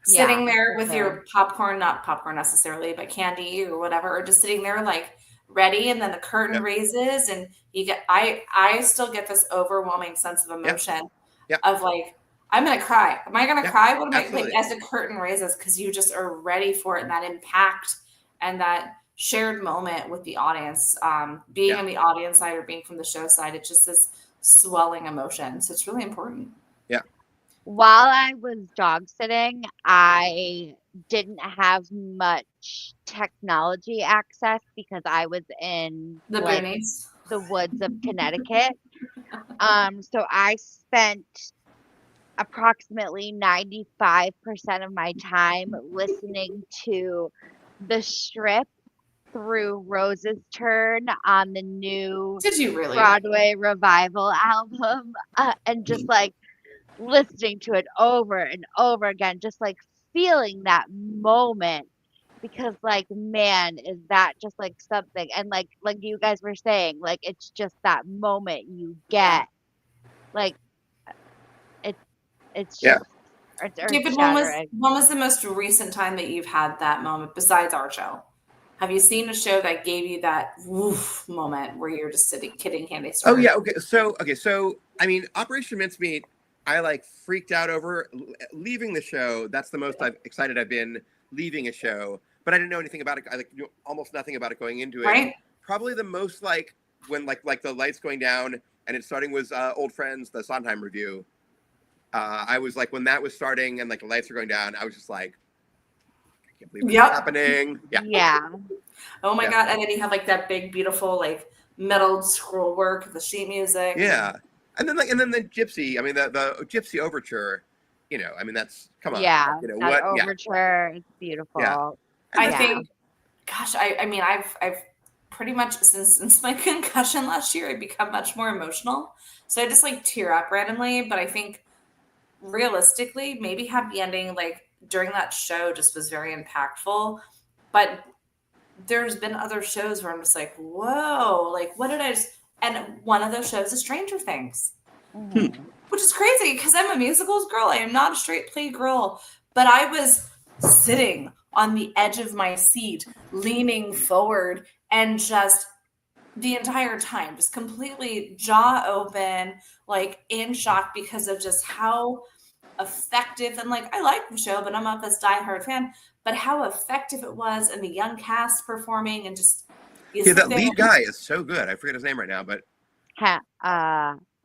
Sitting there with your popcorn, not popcorn necessarily, but candy or whatever, or just sitting there like ready, and then the curtain raises and you get, I still get this overwhelming sense of emotion of like, I'm going to cry. Am I going to cry? What am I, like, as the curtain raises, because you just are ready for it, and that impact and that shared moment with the audience, being on the audience side or being from the show side, it's just this swelling emotion. So it's really important. Yeah. While I was dog sitting, I didn't have much technology access because I was in the boonies, the woods of Connecticut. So I spent approximately 95% of my time listening to the strip through Rose's Turn on the new Broadway revival album, and just like listening to it over and over again, just like feeling that moment because like, man, is that just like something? And like you guys were saying, like it's just that moment you get, like it's Yeah. just it's earth David, shattering. when was the most recent time that you've had that moment besides our show? Have you seen a show that gave you that woof moment where you're just sitting kidding candy store? Oh yeah, okay. So I mean, Operation Mincemeat, I like freaked out over leaving the show. That's the most excited I've been leaving a show, but I didn't know anything about it. I like knew almost nothing about it going into it. Right. Probably the most like when like the lights going down and it starting was Old Friends, the Sondheim review. I was like, when that was starting and like the lights were going down, I was just like, I can't believe this is happening. Yeah. Oh my God. And then you have like that big, beautiful, like metal scroll work, the sheet music. Yeah. And then the Gypsy, I mean, the Gypsy Overture, you know, I mean, that's, come on. Yeah. You know, that overture is beautiful. Yeah. I think, gosh, I mean, I've pretty much since my concussion last year, I've become much more emotional. So I just like tear up randomly. But I think realistically, maybe Happy Ending, like during that show, just was very impactful. But there's been other shows where I'm just like, whoa, like what did I just, and one of those shows is Stranger Things, which is crazy because I'm a musicals girl. I am not a straight play girl, but I was sitting on the edge of my seat, leaning forward and just the entire time, just completely jaw open, like in shock because of just how effective, and like I like the show, but I'm not this diehard fan, but how effective it was, and the young cast performing, and just that lead guy is so good. I forget his name right now, but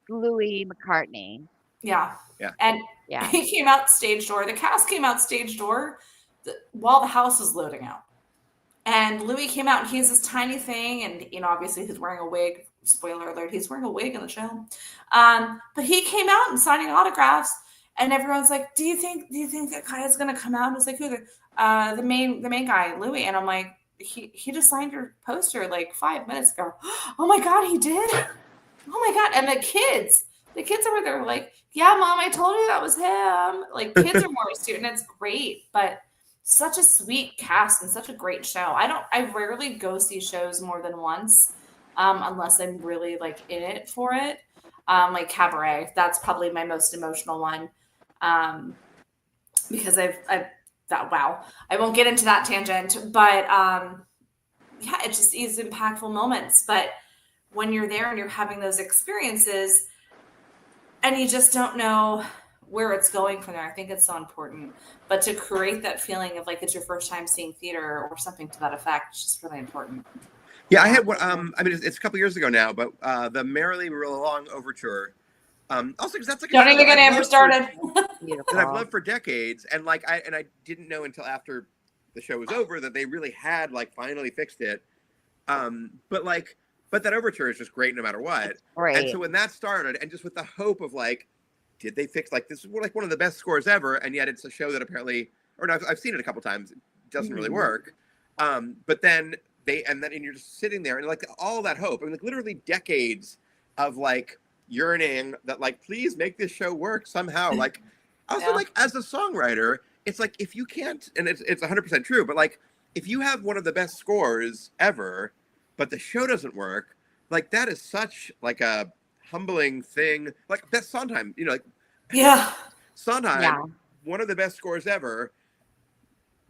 Louis McCartney. Yeah. And he came out stage door. The cast came out stage door while the house was loading out. And Louis came out, and he's this tiny thing, and you know, obviously he's wearing a wig. Spoiler alert, he's wearing a wig in the show. But he came out and signing autographs, and everyone's like, "Do you think that guy is gonna come out?" And it's like, "Who? The main guy, Louis." And I'm like, "He just signed your poster like 5 minutes ago." Oh my God, he did! Oh my God! And the kids over there were like, "Yeah, Mom, I told you that was him." Like kids are more astute, and it's great, but such a sweet cast and such a great show. I rarely go see shows more than once, unless I'm really like in it for it. Like Cabaret, that's probably my most emotional one. Because I won't get into that tangent, but yeah, it just is impactful moments. But when you're there and you're having those experiences and you just don't know where it's going from there, I think it's so important. But to create that feeling of like it's your first time seeing theater or something to that effect, it's just really important. Yeah, I had one. I mean, it's a couple years ago now, but the Merrily Roll Along Overture. Also, because that's like don't even get Amber started. That I've loved for decades, and I didn't know until after the show was over that they really had like finally fixed it. But that overture is just great no matter what. Right. And so when that started, and just with the hope of like, did they fix like this is like one of the best scores ever, and yet it's a show that apparently, or no, I've seen it a couple times, it doesn't really work. But then and you're just sitting there and like all that hope, I mean, like literally decades of like yearning that like, please make this show work somehow. Like also like as a songwriter, it's like if you can't, and it's 100% true, but like if you have one of the best scores ever, but the show doesn't work, like that is such like a humbling thing. Like that's Sondheim, you know, like Sondheim, one of the best scores ever,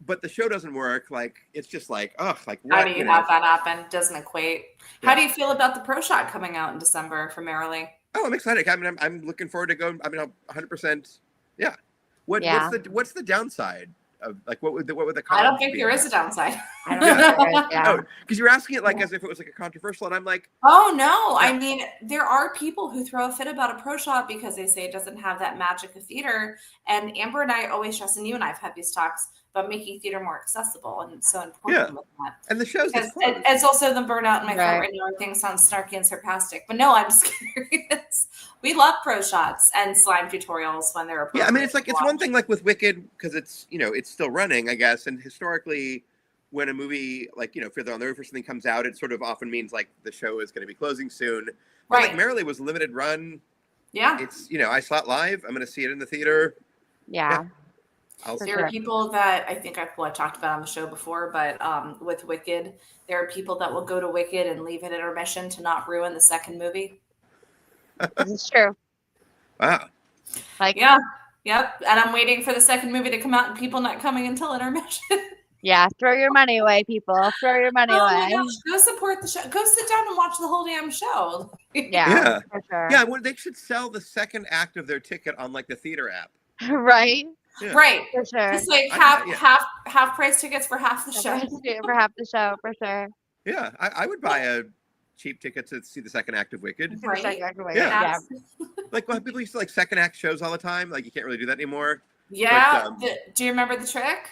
but the show doesn't work. Like it's just like, like what? How do you have that happen? Doesn't equate. How do you feel about the Pro Shot coming out in December for Merrily? Oh, I'm excited. I mean, I'm looking forward to going. I mean, 100%. Yeah. What's the downside of like what would the I don't think there is a downside. I don't know. Because you're asking it like as if it was like a controversial, and I'm like, oh no. I mean, there are people who throw a fit about a Pro Shot because they say it doesn't have that magic of theater. And Amber and I always stress, and you and I have had these talks about making theater more accessible, and it's so important with that. And the shows, it's also the burnout in my phone right now. Everything sounds snarky and sarcastic, but no, I'm just curious. We love Pro Shots and slime tutorials when they're appropriate. Yeah, I mean, it's like it's one thing like with Wicked because it's it's still running, I guess, and historically, when a movie like Fiddler on the Roof or something comes out, it sort of often means like the show is going to be closing soon. But, right. Like Merrily was a limited run. Yeah. It's I saw it live. I'm going to see it in the theater. Yeah. There are people that I think I've talked about on the show before, but with Wicked, there are people that will go to Wicked and leave at intermission to not ruin the second movie. This is true. Wow. Like, yeah. Yep. And I'm waiting for the second movie to come out and people not coming until intermission. Yeah, throw your money away, people. Throw your money away. My gosh, go support the show. Go sit down and watch the whole damn show. Yeah, for sure. Yeah, well, they should sell the second act of their ticket on like the theater app. Right. Yeah. Right. For sure. Just like half price tickets for half the show. For half the show, for sure. Yeah, I would buy a cheap ticket to see the second act of Wicked. Right. Yeah. Like people used to like second act shows all the time. Like you can't really do that anymore. Yeah. But, do you remember The Trick?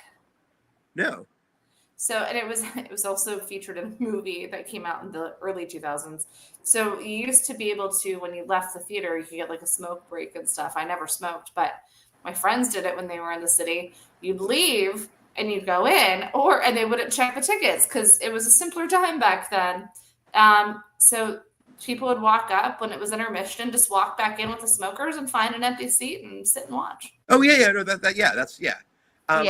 No. So, and it was also featured in a movie that came out in the early 2000s. So you used to be able to, when you left the theater, you could get like a smoke break and stuff. I never smoked, but my friends did it when they were in the city. You'd leave and you'd go in, and they wouldn't check the tickets because it was a simpler time back then. So people would walk up when it was intermission, just walk back in with the smokers and find an empty seat and sit and watch. Oh yeah, no, that's. I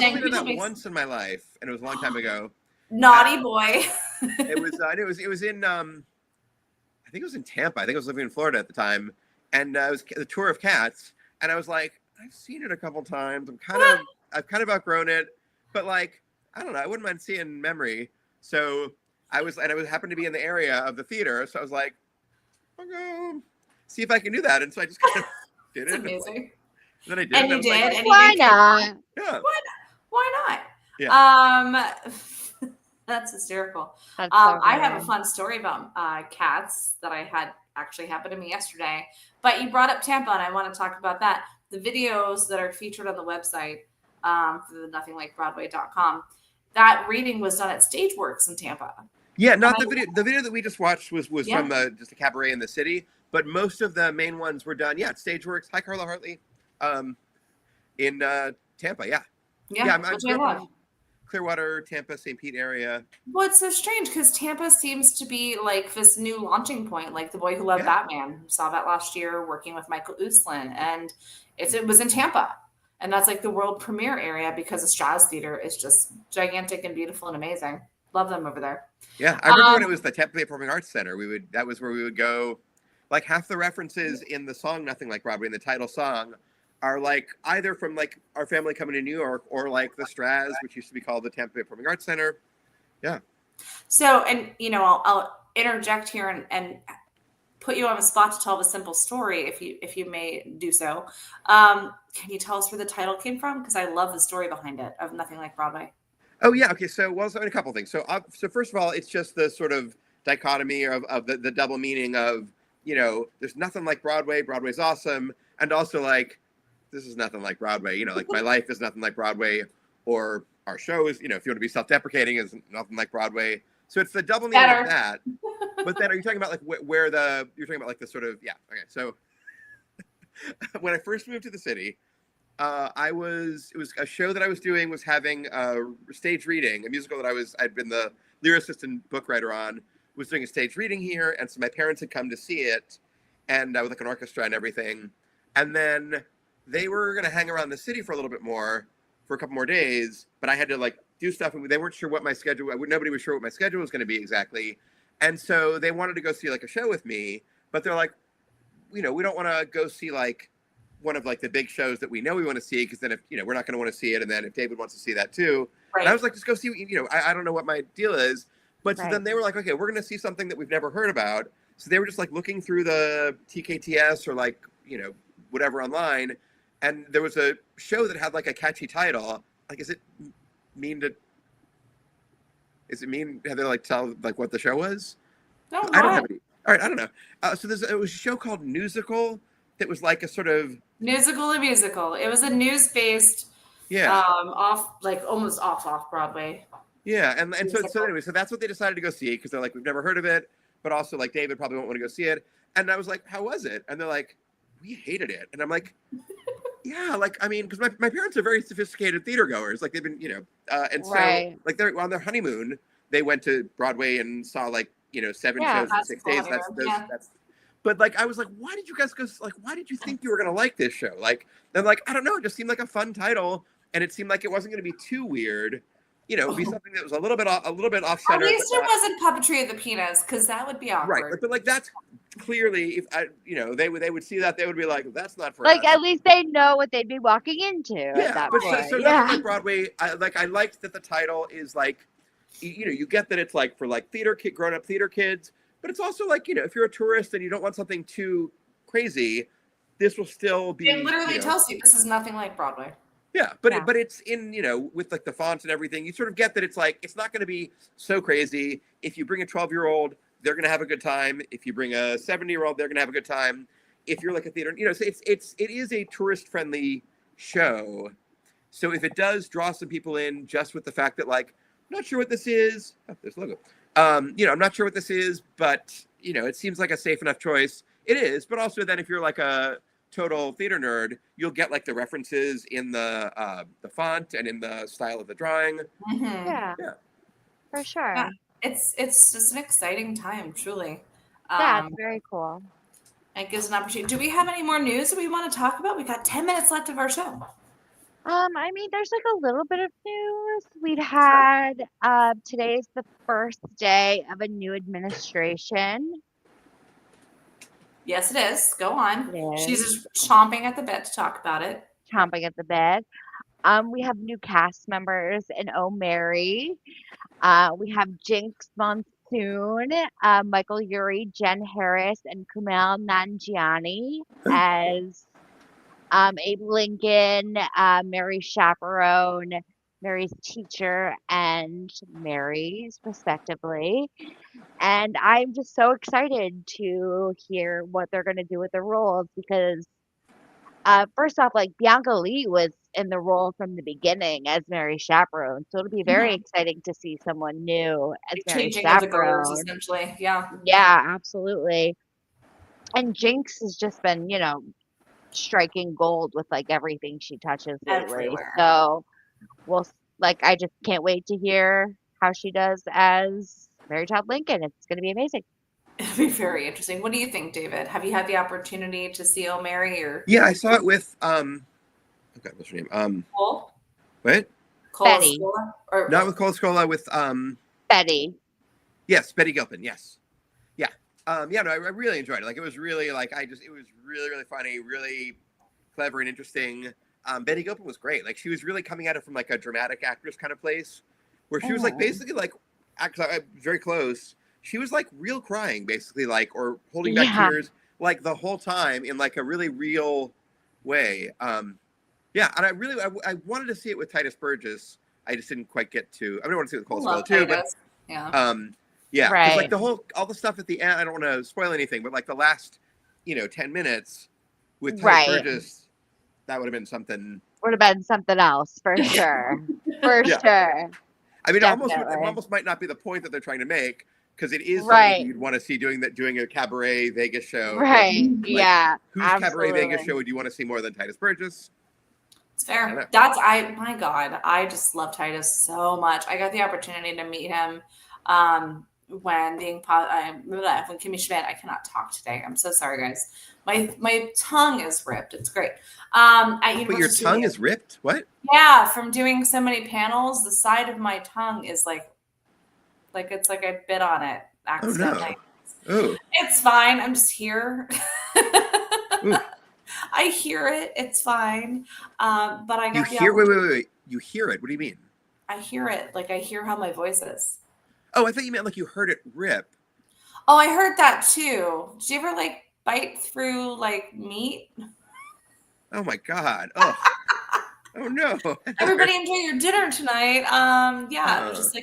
only did that once in my life, and it was a long time ago. Naughty boy. It was in I think it was in Tampa. I think I was living in Florida at the time, and it was the Tour of Cats, and I was like, I've seen it a couple times. I've kind of outgrown it, but like I don't know, I wouldn't mind seeing Memory. So I happened to be in the area of the theater, so I was like, I'll go see if I can do that, and so I just kind of did it. Amazing. And then I did. And you did. Like, and why not? Yeah. Why not? Yeah. That's hysterical. That's I have a fun story about cats that I had actually happened to me yesterday. But you brought up Tampa, and I want to talk about that. The videos that are featured on the website for the nothinglikeBroadway.com, that reading was done at Stageworks in Tampa. Yeah, not the video. The video that we just watched was from just a cabaret in the city, but most of the main ones were done at Stageworks. Hi, Carla Hartley. In Tampa, I'm from Clearwater, Tampa, St. Pete area. Well, it's so strange because Tampa seems to be like this new launching point, like The Boy Who Loved Batman. Saw that last year working with Michael Uslan, and it was in Tampa, and that's like the world premiere area because the Strauss Theater is just gigantic and beautiful and amazing. Love them over there. Yeah, I remember when it was the Tampa Bay Performing Arts Center. That was where we would go. Like half the references in the song "Nothing Like Broadway" in the title song are like either from like our family coming to New York or like the Straz, which used to be called the Tampa Bay Performing Arts Center. Yeah. So, and I'll interject here and put you on the spot to tell the simple story, if you may do so. Can you tell us where the title came from? Because I love the story behind it of Nothing Like Broadway. Oh yeah. Okay. So a couple things. So first of all, it's just the sort of dichotomy of the double meaning of there's nothing like Broadway. Broadway's awesome, and also like. This is nothing like Broadway, like my life is nothing like Broadway, or our show is, if you want to be self-deprecating, is nothing like Broadway. So it's the double meaning of that. But then are you talking about like you're talking about like the sort of, okay. So when I first moved to the city, it was a show that I was doing was having a stage reading, a musical that I'd been the lyricist and book writer on, was doing a stage reading here. And so my parents had come to see it, and with like an orchestra and everything. And then they were going to hang around the city for a little bit more, for a couple more days, but I had to like do stuff, and they weren't sure what my schedule. Nobody was sure what my schedule was going to be exactly, and so they wanted to go see like a show with me, but they're like, we don't want to go see like one of like the big shows that we know we want to see, because then if we're not going to want to see it, and then if David wants to see that too, right. And I was like, just go see. I don't know what my deal is, but so then they were like, okay, we're going to see something that we've never heard about. So they were just like looking through the TKTS or like whatever online. And there was a show that had like a catchy title. Like, is it mean to have they like tell like what the show was? No, I don't have any. All right, I don't know. So it was a show called Newsical that was like a sort of musical. It was a news-based, almost off Broadway. Yeah, and so anyway, so that's what they decided to go see, because they're like, we've never heard of it, but also like David probably won't want to go see it. And I was like, how was it? And they're like, we hated it. And I'm like, yeah, like, I mean, because my parents are very sophisticated theater goers. Like they've been, and so like they're on their honeymoon, they went to Broadway and saw like, 7 shows in 6 days. That's, but like, I was like, why did you guys go? Like, why did you think you were going to like this show? Like, then like, I don't know, it just seemed like a fun title. and it seemed like it wasn't going to be too weird. It would be something that was a little bit off At center. least it wasn't puppetry of the penis, because that would be awkward. Right, but like that's clearly, if they would see that, they would be like, that's not for Like, us. at least they know what they'd be walking into at that point. So nothing like Broadway. I liked that the title is like, you get that it's like for like grown up theater kids, but it's also like, if you're a tourist and you don't want something too crazy, this will still be. It literally tells you this is nothing like Broadway. Yeah, but it's in, with like the fonts and everything, you sort of get that it's like, it's not going to be so crazy. If you bring a 12-year-old, they're going to have a good time. If you bring a 70-year-old, they're going to have a good time. If you're like a theater, so it is a tourist-friendly show. So if it does draw some people in just with the fact that, like, I'm not sure what this is. Oh, there's a logo. I'm not sure what this is, but, it seems like a safe enough choice. It is, but also then if you're like a total theater nerd, you'll get like the references in the font and in the style of the drawing. Mm-hmm. Yeah, for sure. Yeah. It's just an exciting time, truly. That's very cool. It gives an opportunity. Do we have any more news that we want to talk about? We got 10 minutes left of our show. I mean, there's like a little bit of news. We've had today's the first day of a new administration. Yes, it is. Go on. It She's is. just chomping at the bit to talk about it. Chomping at the bit. We have new cast members in Oh Mary. We have Jinx Monsoon, Michael Urie, Jen Harris, and Kumail Nanjiani as Abe Lincoln, Mary's chaperone, Mary's teacher, and Mary's, respectively. And I'm just so excited to hear what they're going to do with the roles because, first off, like Bianca Lee was in the role from the beginning as Mary's chaperone, so it'll be very exciting to see someone new as Mary's Changing of the chaperone. girls, essentially. Yeah. Yeah, absolutely. And Jinx has just been, striking gold with like everything she touches lately. Everywhere. So I just can't wait to hear how she does as Mary Todd Lincoln. It's going to be amazing. It'll be very interesting. What do you think, David? Have you had the opportunity to see Oh Mary or? Yeah, I saw it with okay, what's her name? Cole? What? Betty. Or Not with Cole Scola, with Betty. Yes, Betty Gilpin. Yes. Yeah. No, I really enjoyed it. Like, it was really like it was really, really funny, really clever and interesting. Betty Gilpin was great. Like, she was really coming at it from like a dramatic actress kind of place, where she was like basically like, very close. She was like real crying, basically, like, or holding back tears, like the whole time in like a really real way. Yeah, and I wanted to see it with Titus Burgess. I just didn't quite get to. I don't want to see it with Cole Scola too, but yeah, right. Like all the stuff at the end. I don't want to spoil anything, but like the last, 10 minutes with Titus Burgess, that would have been something. Would have been something else for sure. For sure. I mean, it almost might not be the point that they're trying to make, because it is something you'd want to see doing a cabaret Vegas show. Right. Like, yeah. Whose absolutely. cabaret Vegas show would you want to see more than Titus Burgess? It's fair. My God, I just love Titus so much. I got the opportunity to meet him when Kimmy Schmidt. I cannot talk today. I'm so sorry, guys. My tongue is ripped. It's great. But your tongue is ripped? What? Yeah, from doing so many panels, the side of my tongue is like it's like I bit on it accidentally. Oh, no. It's fine. I'm just here. I hear it. It's fine. But I got wait. You hear it? What do you mean? I hear it. Like, I hear how my voice is. Oh, I thought you meant like you heard it rip. Oh, I heard that too. Did you ever like bite through like meat? Oh my God. Oh. Oh no. Everybody enjoy your dinner tonight. It was just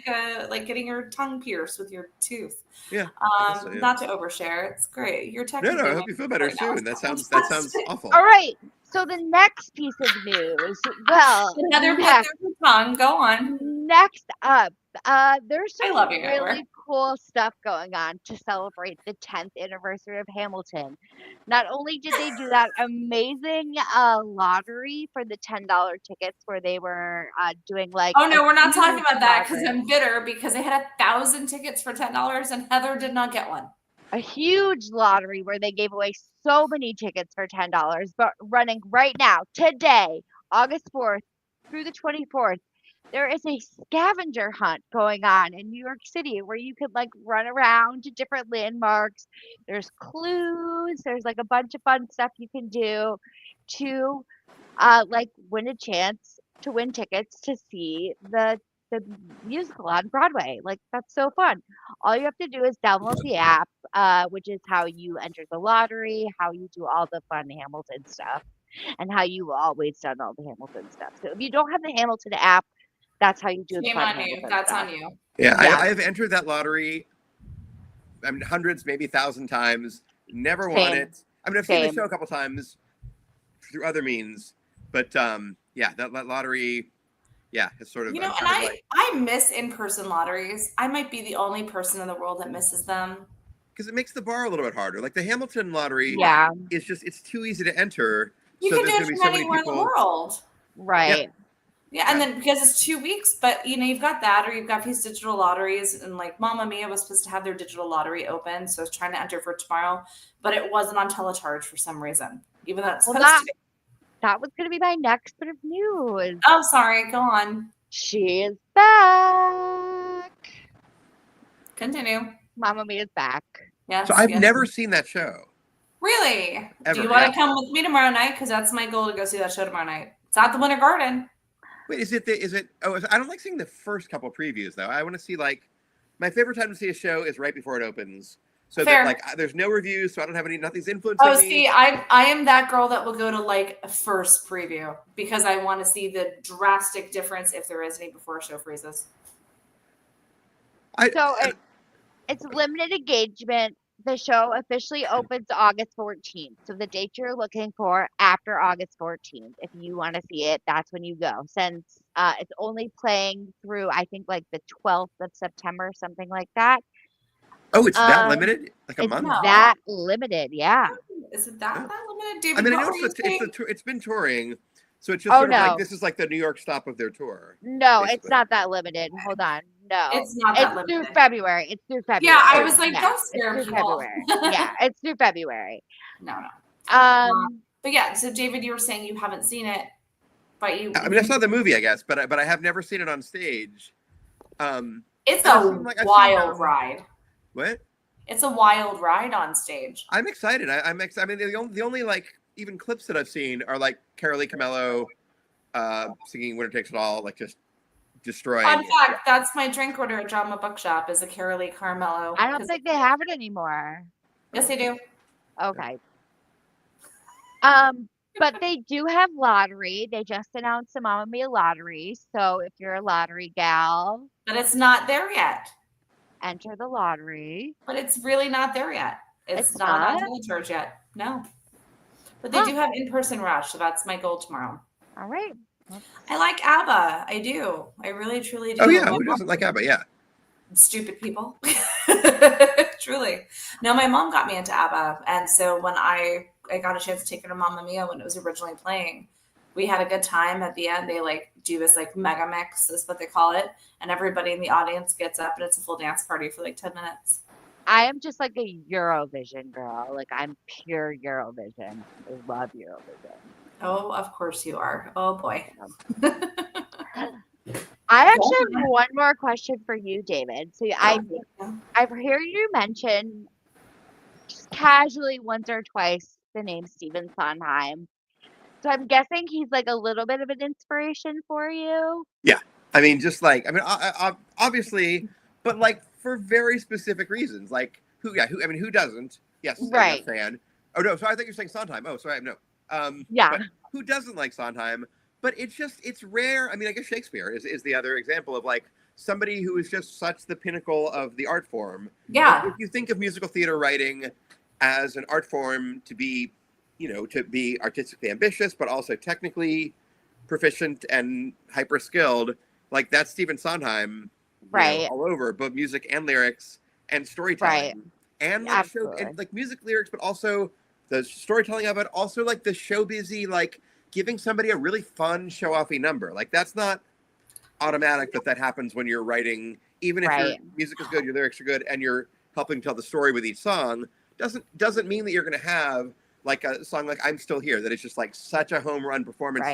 like getting your tongue pierced with your tooth. Yeah. Not to overshare. It's great. You're technically No, I hope you feel better soon. That sounds awful. All right. So the next piece of news. Well, another pet their tongue. Go on. Next up, there's some really cool stuff going on to celebrate the 10th anniversary of Hamilton. Not only did they do that amazing lottery for the $10 tickets where they were doing like. Oh no, we're not talking about that because I'm bitter because they had 1,000 tickets for $10 and Heather did not get one. A huge lottery where they gave away so many tickets for $10, but running right now, today, August 4th, through the 24th, there is a scavenger hunt going on in New York City where you could like run around to different landmarks. There's clues. There's like a bunch of fun stuff you can do to like win a chance to win tickets to see the musical on Broadway. Like that's so fun. All you have to do is download the app, which is how you enter the lottery, how you do all the fun Hamilton stuff, and how you always done all the Hamilton stuff. So if you don't have the Hamilton app, that's how you do the Shame fun on you. Hamilton That's stuff. on you. Yeah, Yeah. I've entered that lottery. I mean, hundreds, maybe 1,000 times. Never won Same. it. I mean, I've seen the Same. show a couple times through other means, but yeah, that lottery, yeah, has sort of. You know, and I miss in-person lotteries. I might be the only person in the world that misses them. Because it makes the bar a little bit harder. Like the Hamilton lottery, Yeah. is just it's too easy to enter. You so can there's do gonna it be from so many anywhere in the people. world. Right. Yeah, and then because it's 2 weeks, but you know, you've got that, or you've got these digital lotteries, and like Mamma Mia was supposed to have their digital lottery open, so I was trying to enter for tomorrow, but it wasn't on telecharge for some reason, even though it's supposed to be. That was going to be my next bit of news. Oh, sorry, go on. She is back. Continue. Mamma Mia is back. Yes. So I've yes. never seen that show. Really? Ever, Do you want yeah. to come with me tomorrow night? Because that's my goal to go see that show tomorrow night. It's at the Winter Garden. Wait, is it? Oh, I don't like seeing the first couple previews though. I want to see like my favorite time to see a show is right before it opens. So Fair. that like there's no reviews, so I don't have nothing's influencing Oh, me. see, I am that girl that will go to like a first preview because I want to see the drastic difference if there is any before a show freezes. It's limited engagement. The show officially opens August 14th. So the date you're looking for after August 14th, if you want to see it, that's when you go. Since it's only playing through, I think, like the 12th of September, something like that. Oh, it's that limited? Like a month? No. That limited, yeah. Is it that limited? David, I mean, I what know were you saying? it's been touring, so it's just Oh, sort of no. like this is like the New York stop of their tour. No, it's basically. not that limited. Hold on. No. It's not that It's through limited. February. It's through February. Yeah, I was like, Yeah, don't it's scare through people. February. Yeah, it's through February. No. Um, But yeah, so David, you were saying you haven't seen it, but you. I mean, I saw the movie, I guess, but I have never seen it on stage. It's I've a seen, like, I've seen, wild ride. What? It's a wild ride on stage. I'm excited. I'm excited. I mean, the only like even clips that I've seen are like Carolee Camello singing "Winner Takes It All," like just destroying. Fun fact: that's my drink order at Drama Bookshop. Is a Carolee Carmelo. I don't think they have it anymore. Yes, they do. Okay. But they do have lottery. They just announced the Mamma Mia lottery. So if you're a lottery gal, But it's not there yet. enter the lottery. But it's really not there yet. It's not on telecharge yet. No. But they do have in-person rush, so that's my goal tomorrow. All right. I like ABBA. I do. I really, truly do. Oh yeah, who doesn't like ABBA? Yeah. Stupid people. Truly. No, my mom got me into ABBA. And so when I got a chance to take her to Mamma Mia when it was originally playing, we had a good time. At the end, they like do this like mega mix is what they call it. And everybody in the audience gets up and it's a full dance party for like 10 minutes. I am just like a Eurovision girl. Like I'm pure Eurovision. I love Eurovision. Oh, of course you are. Oh boy. I actually have one more question for you, David. So I've heard you mention just casually once or twice the name Stephen Sondheim. So I'm guessing he's like a little bit of an inspiration for you. Yeah, I mean, just like obviously, but like for very specific reasons. Like who doesn't? Yes, right. I'm a fan. Oh no, sorry, I think you're saying Sondheim. Oh, sorry, no. Yeah. But who doesn't like Sondheim? But it's rare. I mean, I guess Shakespeare is the other example of like somebody who is just such the pinnacle of the art form. Yeah. If you think of musical theater writing as an art form to be artistically ambitious, but also technically proficient and hyper skilled, like that's Stephen Sondheim, right? All over, both music and lyrics and storytelling, right? And like show and like music lyrics, but also the storytelling of it, also like the showbizy, like giving somebody a really fun show-offy number. Like that's not automatic that happens when you're writing, even if your music is good, your lyrics are good, and you're helping tell the story with each song. Doesn't mean that you're going to have like a song like "I'm Still Here" that is just like such a home run performance,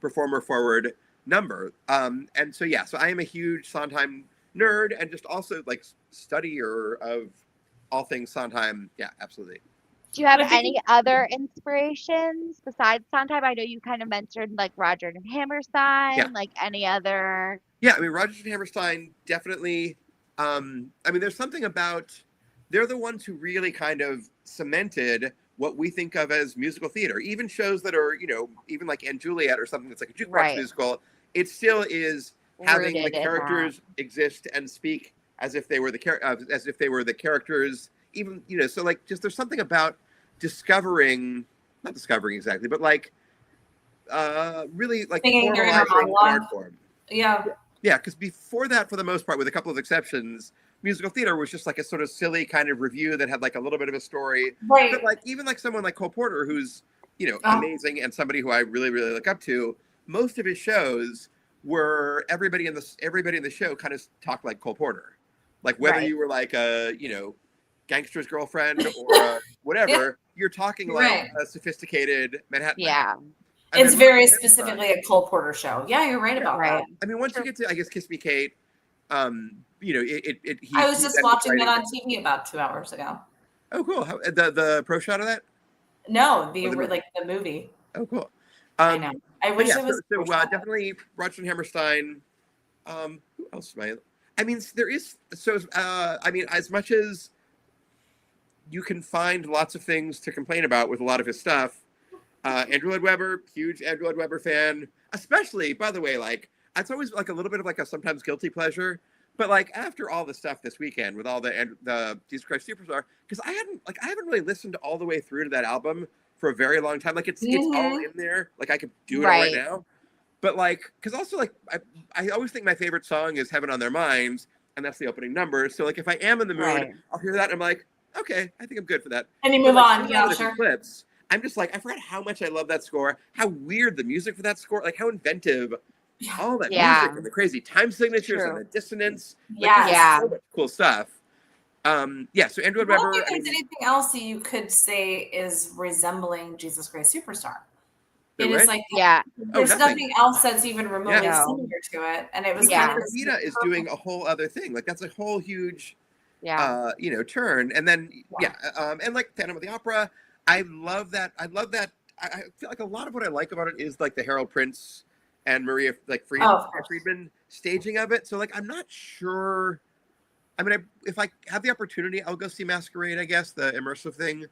performer forward, number. And so yeah, so I am a huge Sondheim nerd and just also like studier of all things Sondheim. Yeah, absolutely. Do you have any other inspirations besides Sondheim? I know you kind of mentioned like Roger and Hammerstein, like any other. Yeah, I mean, Rodgers and Hammerstein definitely. I mean, there's something about they're the ones who really kind of cemented what we think of as musical theater. Even shows that are, you know, even like *And Juliet* or something that's like a jukebox musical, it still is having the characters exist and speak as if they were the characters. Even, you know, so like just there's something about not discovering exactly, but like really like formalizing an art form. Yeah. Yeah, because before that, for the most part, with a couple of exceptions, musical theater was just like a sort of silly kind of review that had like a little bit of a story. Right. But like even like someone like Cole Porter, who's, you know, amazing and somebody who I really, really look up to, most of his shows were everybody in the show kind of talked like Cole Porter. Like whether you were like a, you know, gangster's girlfriend or whatever, you're talking like a sophisticated Manhattan. Yeah. And it's very specifically a Cole Porter show. Yeah, you're right about that. I mean, once you get to, I guess, Kiss Me Kate, you know, I was just watching that on TV about 2 hours ago. Oh, cool. How, the pro shot of that? No, the movie. Oh, cool. I know. I wish it was. So definitely Rodgers and Hammerstein. Who else am I? I mean, there is. So, I mean, as much as you can find lots of things to complain about with a lot of his stuff, Andrew Lloyd Webber, huge Andrew Lloyd Webber fan, especially, by the way, like, it's always like a little bit of like a sometimes guilty pleasure, but like after all the stuff this weekend with all the Jesus Christ Superstar, because I haven't really listened all the way through to that album for a very long time. Like it's all in there. Like I could do it all right now, but like, because also like I always think my favorite song is Heaven on Their Minds, and that's the opening number. So like if I am in the mood, I'll hear that and I'm like, okay, I think I'm good for that. And you move on, yeah, sure. Clips, I'm just like, I forgot how much I love that score, how weird the music for that score, like how inventive all that music and the crazy time signatures and the dissonance. Like, so much cool stuff. So Andrew Lloyd Webber. I don't think there's anything else that you could say is resembling Jesus Christ Superstar. It is like, there's nothing else that's even remotely similar to it. And it was kind of Evita is doing a whole other thing. Like that's a whole huge, you know, turn. And then, and like Phantom of the Opera, I love that. I feel like a lot of what I like about it is like the Harold Prince and Maria Friedman staging of it. So like, I'm not sure. I mean, if I have the opportunity, I'll go see Masquerade, I guess, the immersive thing.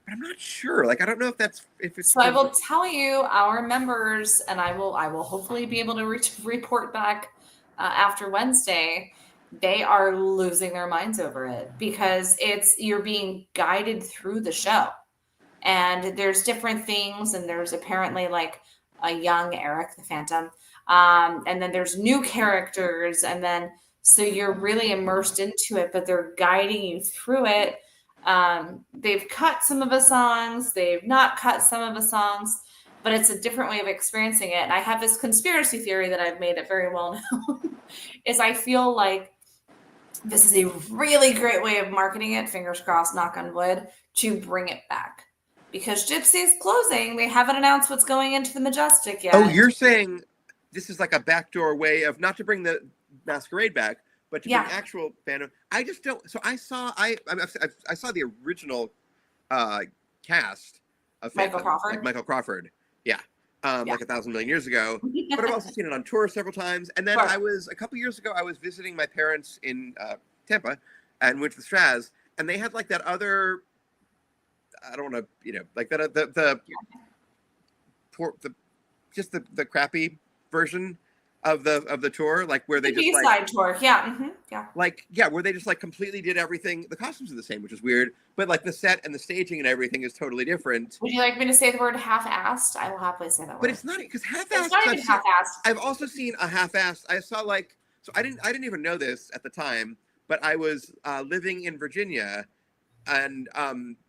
But I'm not sure. Like, I don't know if it's. So I will tell you, our members, and I will hopefully be able to report back after Wednesday. They are losing their minds over it because you're being guided through the show. And there's different things, and there's apparently like a young Eric the Phantom, and then there's new characters, and then so you're really immersed into it, but they're guiding you through it. They've cut some of the songs, they've not cut some of the songs, but it's a different way of experiencing it. And I have this conspiracy theory that I've made it very well known, is I feel like this is a really great way of marketing it, fingers crossed, knock on wood, to bring it back. Because Gypsy's closing, they haven't announced what's going into the Majestic yet. Oh, you're saying this is like a backdoor way of not to bring the Masquerade back, but to bring actual Phantom. I just don't. So I saw the original cast of Phantom, like Michael Crawford. Yeah. Like 1,000 million years ago. But I've also seen it on tour several times. And then a couple years ago, I was visiting my parents in Tampa and went to the Straz, and they had like that other. I don't want to, you know, like that the crappy version of the tour, like where they just B-side tour, where they just like completely did everything. The costumes are the same, which is weird, but like the set and the staging and everything is totally different. Would you like me to say the word half-assed? I will happily say that word. But it's not because half-assed. It's not even half-assed. I've also seen a half-assed. I saw like so I didn't even know this at the time, but I was living in Virginia. And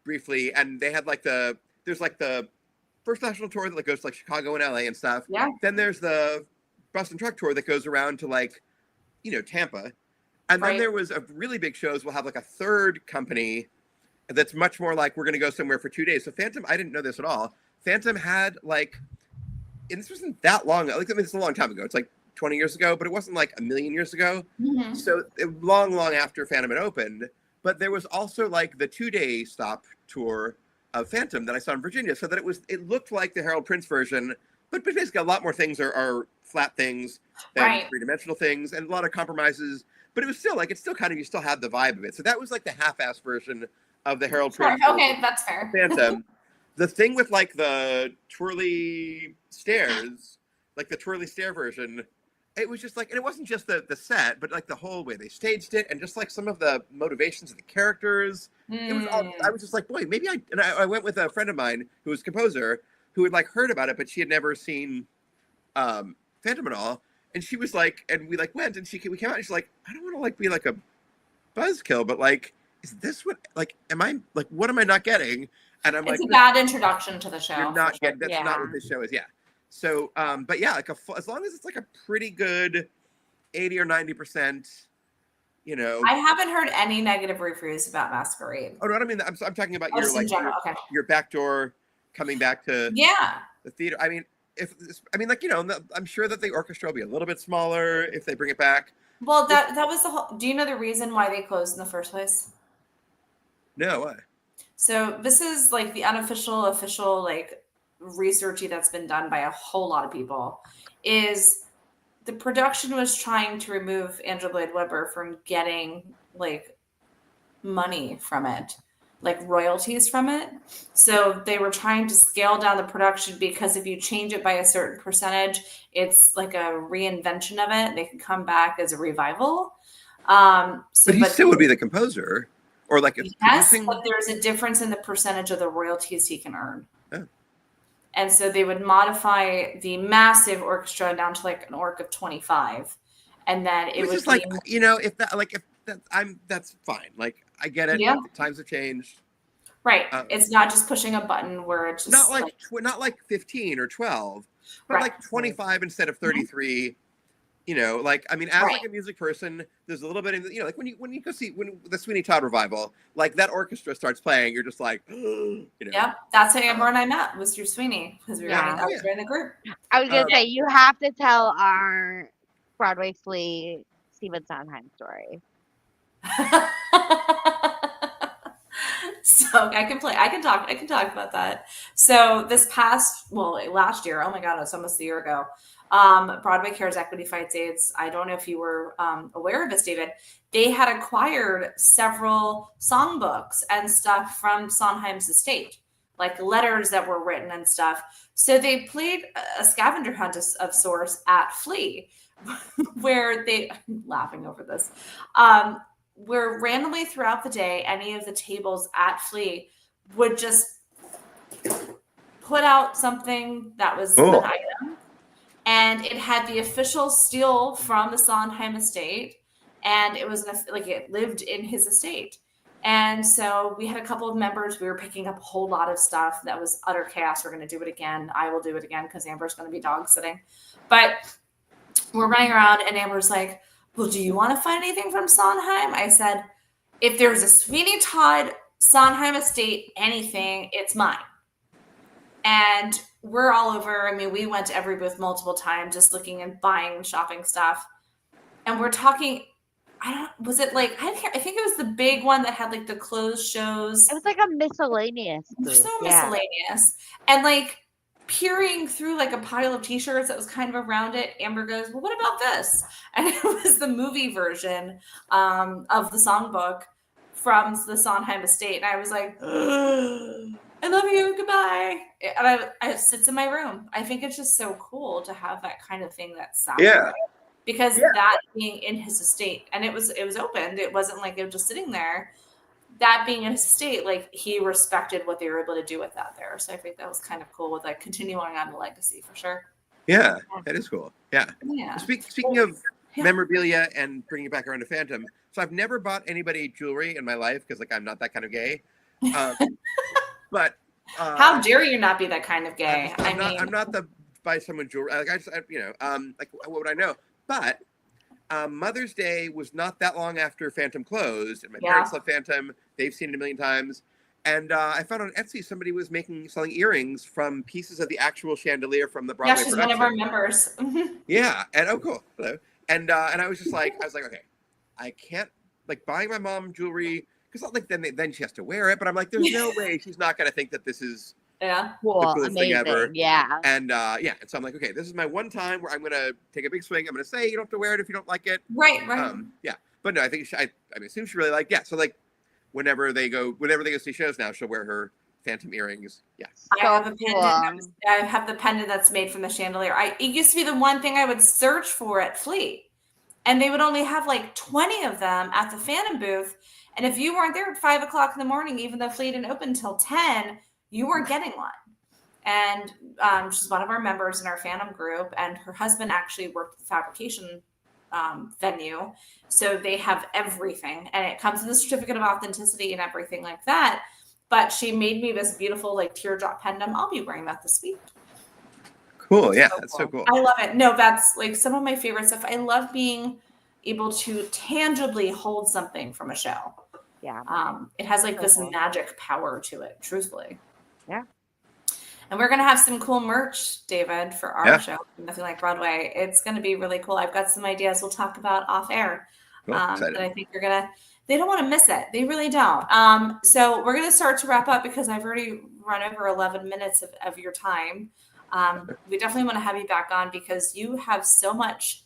briefly, and they had like there's like the First National Tour that goes to like Chicago and LA and stuff. Yeah. Then there's the Bus and Truck Tour that goes around to like, you know, Tampa. And then there was a really big shows. We'll have like a third company that's much more like we're going to go somewhere for 2 days. So Phantom, I didn't know this at all. Phantom had like and this wasn't that long. Like, I mean, it's a long time ago. It's like 20 years ago, but it wasn't like a million years ago. Mm-hmm. So long after Phantom had opened. But there was also like the 2-day stop tour of Phantom that I saw in Virginia. So that it looked like the Harold Prince version, but basically a lot more things are flat things than three-dimensional things, and a lot of compromises. But it was still like, you still had the vibe of it. So that was like the half-assed version of the Harold Prince. Okay, that's fair. Phantom. The thing with like the twirly stairs, like the twirly stair version, it was just like, and it wasn't just the set, but like the whole way they staged it, and just like some of the motivations of the characters. It was all, I was just like, boy, maybe I went with a friend of mine who was a composer who had like heard about it, but she had never seen Phantom at all. And she was like, and we like went, and we came out, and she's like, I don't want to like be like a buzzkill, but like, is this what, like, what am I not getting? And I'm it's a bad introduction to the show. You're not getting, that's not what this show is. Yeah. So, but yeah, like as long as it's like a pretty good 80 or 90%, you know. I haven't heard any negative reviews about Masquerade. Oh no, I don't mean that. I'm talking about your just like in general. your backdoor coming back to the theater. I mean, like, you know, I'm sure that the orchestra will be a little bit smaller if they bring it back. Well, that was the whole. Do you know the reason why they closed in the first place? No, why? So this is like the official like researchy that's been done by a whole lot of people. Is the production was trying to remove Andrew Lloyd Webber from getting like money from it, like royalties from it. So they were trying to scale down the production, because if you change it by a certain percentage, it's like a reinvention of it. They can come back as a revival. But he still would be the composer, or like producing. But there's a difference in the percentage of the royalties he can earn. Oh. And so they would modify the massive orchestra down to like an orc of 25, and then it was like, you know, that's fine. Like, I get it. Yeah. Times have changed. Right. It's not just pushing a button where it's just not like 15 or 12, but like 25 instead of 33. You know, like, I mean, as like a music person, there's a little bit of, you know, like when you go see the Sweeney Todd revival, like that orchestra starts playing, you're just like, you know. Yep, that's how Amber and I met, was through Sweeney, because we were in the group. I was gonna say, you have to tell our Broadway flea Stephen Sondheim story. So I can talk about that. So last year, oh my God, it's almost a year ago. Broadway Cares Equity Fights AIDS. I don't know if you were aware of this, David. They had acquired several songbooks and stuff from Sondheim's estate, like letters that were written and stuff. So they played a scavenger hunt of sorts at Flea, where I'm laughing over this, where randomly throughout the day, any of the tables at Flea would just put out something that was an item. And it had the official seal from the Sondheim estate, and it was like it lived in his estate. And so we had a couple of members. We were picking up a whole lot of stuff that was utter chaos. We're going to do it again. I will do it again because Amber's going to be dog sitting. But we're running around, and Amber's like, well, do you want to find anything from Sondheim? I said, if there's a Sweeney Todd Sondheim estate anything, it's mine. And we're all over. I mean, we went to every booth multiple times, just looking and buying and shopping stuff. And we're talking, I think it was the big one that had like the closed shows. It was like a miscellaneous booth. So miscellaneous. And like peering through like a pile of t-shirts that was kind of around it, Amber goes, well, what about this? And it was the movie version of the songbook from the Sondheim estate. And I was like, I love you. Goodbye. And it sits in my room. I think it's just so cool to have that kind of thing that's right. Because that being in his estate, and it was opened. It wasn't like it was just sitting there. That being in his estate, like he respected what they were able to do with that there. So I think that was kind of cool with like continuing on the legacy for sure. Yeah, that is cool. Yeah. Speaking of memorabilia and bringing it back around to Phantom, so I've never bought anybody jewelry in my life because like I'm not that kind of gay. But how dare you not be that kind of gay? I'm not the buy someone jewelry. Like like what would I know? But Mother's Day was not that long after Phantom closed, and my parents love Phantom. They've seen it a million times, And I found on Etsy somebody was selling earrings from pieces of the actual chandelier from the Broadway she's production. one of our members. Yeah, and oh, cool. Hello. And I was like, okay, I can't like buying my mom jewelry because like then she has to wear it. But I'm like, there's no way she's not gonna think that this is the coolest thing ever. Yeah. And and so I'm like, okay, this is my one time where I'm gonna take a big swing. I'm gonna say you don't have to wear it if you don't like it. Right. Yeah, but no, I think I assume she really liked. Yeah, so like whenever they go see shows now, she'll wear her phantom earrings. Yes. I have a pendant. I have the pendant that's made from the chandelier. It used to be the one thing I would search for at Fleet, and they would only have like 20 of them at the Phantom booth. And if you weren't there at 5 o'clock in the morning, even though Fleet didn't open until 10, you weren't getting one. And she's one of our members in our Phantom group, and her husband actually worked at the fabrication venue. So they have everything, and it comes with a certificate of authenticity and everything like that. But she made me this beautiful like teardrop pendant. I'll be wearing that this week. Cool. Yeah, that's so cool. I love it. No, that's like some of my favorite stuff. I love being able to tangibly hold something from a show. Yeah. It has like this magic power to it, truthfully. Yeah. And we're going to have some cool merch, David, for our show, Nothing Like Broadway. It's going to be really cool. I've got some ideas we'll talk about off air. Cool. That I think they don't want to miss it. They really don't. So we're going to start to wrap up because I've already run over 11 minutes of your time. We definitely want to have you back on because you have so much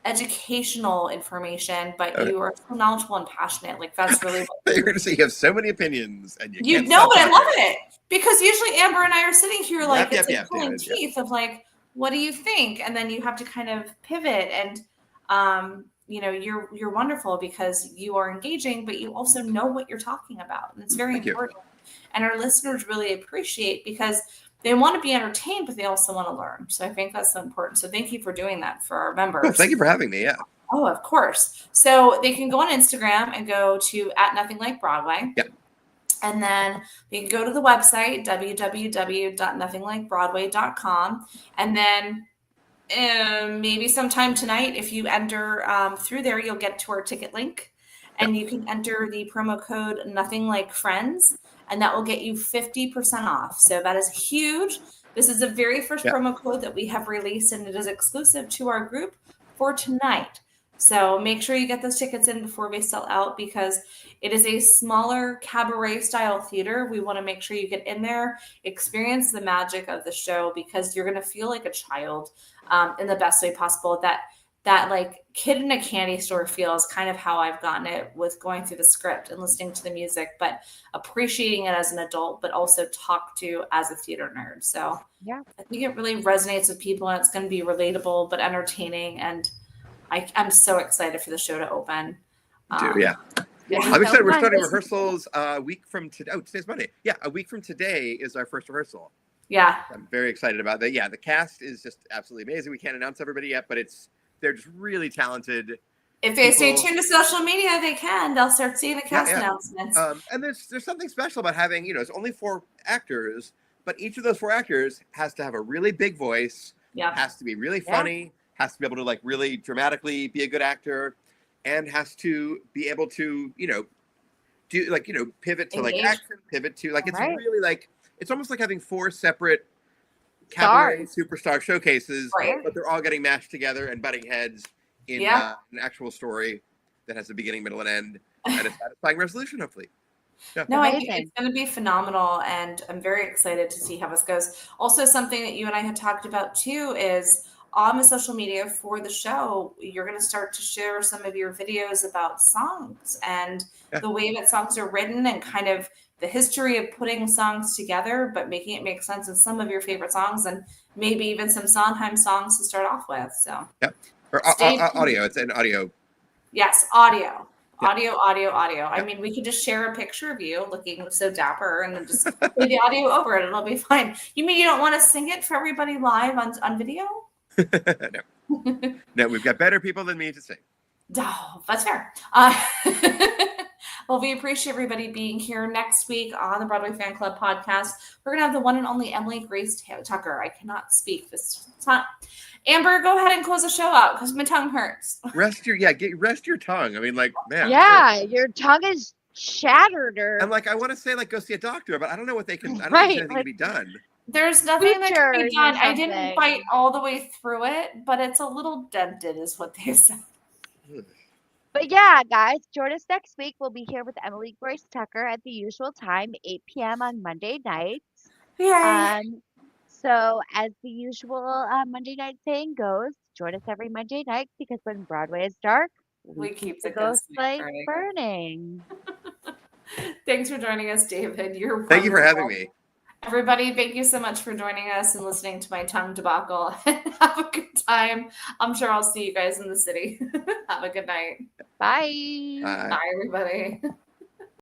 educational information, but you are so knowledgeable and passionate. Like that's really you're going to say you have so many opinions, and you know, but I love it because usually Amber and I are sitting here like it's like pulling teeth of like, what do you think? And then you have to kind of pivot, and you know, you're wonderful because you are engaging, but you also know what you're talking about, and it's very important. And our listeners really appreciate because they want to be entertained, but they also want to learn. So I think that's so important. So thank you for doing that for our members. Cool. Thank you for having me. Yeah. Oh, of course. So they can go on Instagram and go to @NothingLikeBroadway. Yeah. And then they can go to the website, www.nothinglikeBroadway.com. And then maybe sometime tonight, if you enter through there, you'll get to our ticket link. And you can enter the promo code NothingLikeFriends. And that will get you 50% off. So that is huge. This is the very first promo code that we have released, and it is exclusive to our group for tonight. So make sure you get those tickets in before they sell out because it is a smaller cabaret style theater. We want to make sure you get in there, experience the magic of the show because you're going to feel like a child in the best way possible. That like kid in a candy store feel is kind of how I've gotten it with going through the script and listening to the music, but appreciating it as an adult, but also talk to as a theater nerd. So I think it really resonates with people and it's going to be relatable, but entertaining. And I'm so excited for the show to open. I'm excited. We're starting rehearsals a week from today. Oh, today's Monday. Yeah. A week from today is our first rehearsal. Yeah. I'm very excited about that. Yeah. The cast is just absolutely amazing. We can't announce everybody yet, but they're just really talented. If they stay tuned to social media, they'll start seeing the cast announcements. And there's something special about having, it's only 4 actors, but each of those 4 actors has to have a really big voice, has to be really funny, has to be able to like really dramatically be a good actor, and has to be able to, do like, pivot to like action, pivot to like, it's really like, it's almost like having 4 separate cabaret superstar showcases, but they're all getting mashed together and butting heads in an actual story that has a beginning, middle, and end, and a satisfying resolution, hopefully. No, I think it's going to be phenomenal, and I'm very excited to see how this goes. Also, something that you and I had talked about too is on the social media for the show, you're going to start to share some of your videos about songs and the way that songs are written and kind of the history of putting songs together, but making it make sense in some of your favorite songs and maybe even some Sondheim songs to start off with. So, or audio. It's an audio. Yes, audio. Audio. I mean, we could just share a picture of you looking so dapper and then just play the audio over it. It'll be fine. You mean you don't want to sing it for everybody live on video? No, we've got better people than me to sing. Oh, that's fair. Well, we appreciate everybody being here next week on the Broadway Fan Club podcast. We're going to have the one and only Emily Grace Tucker. I cannot speak this time. Amber, go ahead and close the show out because my tongue hurts. Rest your tongue. I mean, like, man. Yeah, your tongue is shattered her. I'm like, I want to say like go see a doctor, but I don't know what they can. I don't think there's anything to be done. There's nothing that can be Features or done. I didn't something. bite all the way through it, but it's a little dented, is what they said. But yeah, guys, join us next week. We'll be here with Emily Grace Tucker at the usual time, 8 p.m. on Monday nights. Yay. So as the usual Monday night saying goes, join us every Monday night because when Broadway is dark, We keep the the ghost light burning. burning. Thanks for joining us, David. You're wonderful. Thank you for having me. Everybody, thank you so much for joining us and listening to my tongue debacle. Have a good time. I'm sure I'll see you guys in the city. Have a good night. Bye. Bye. Bye, everybody.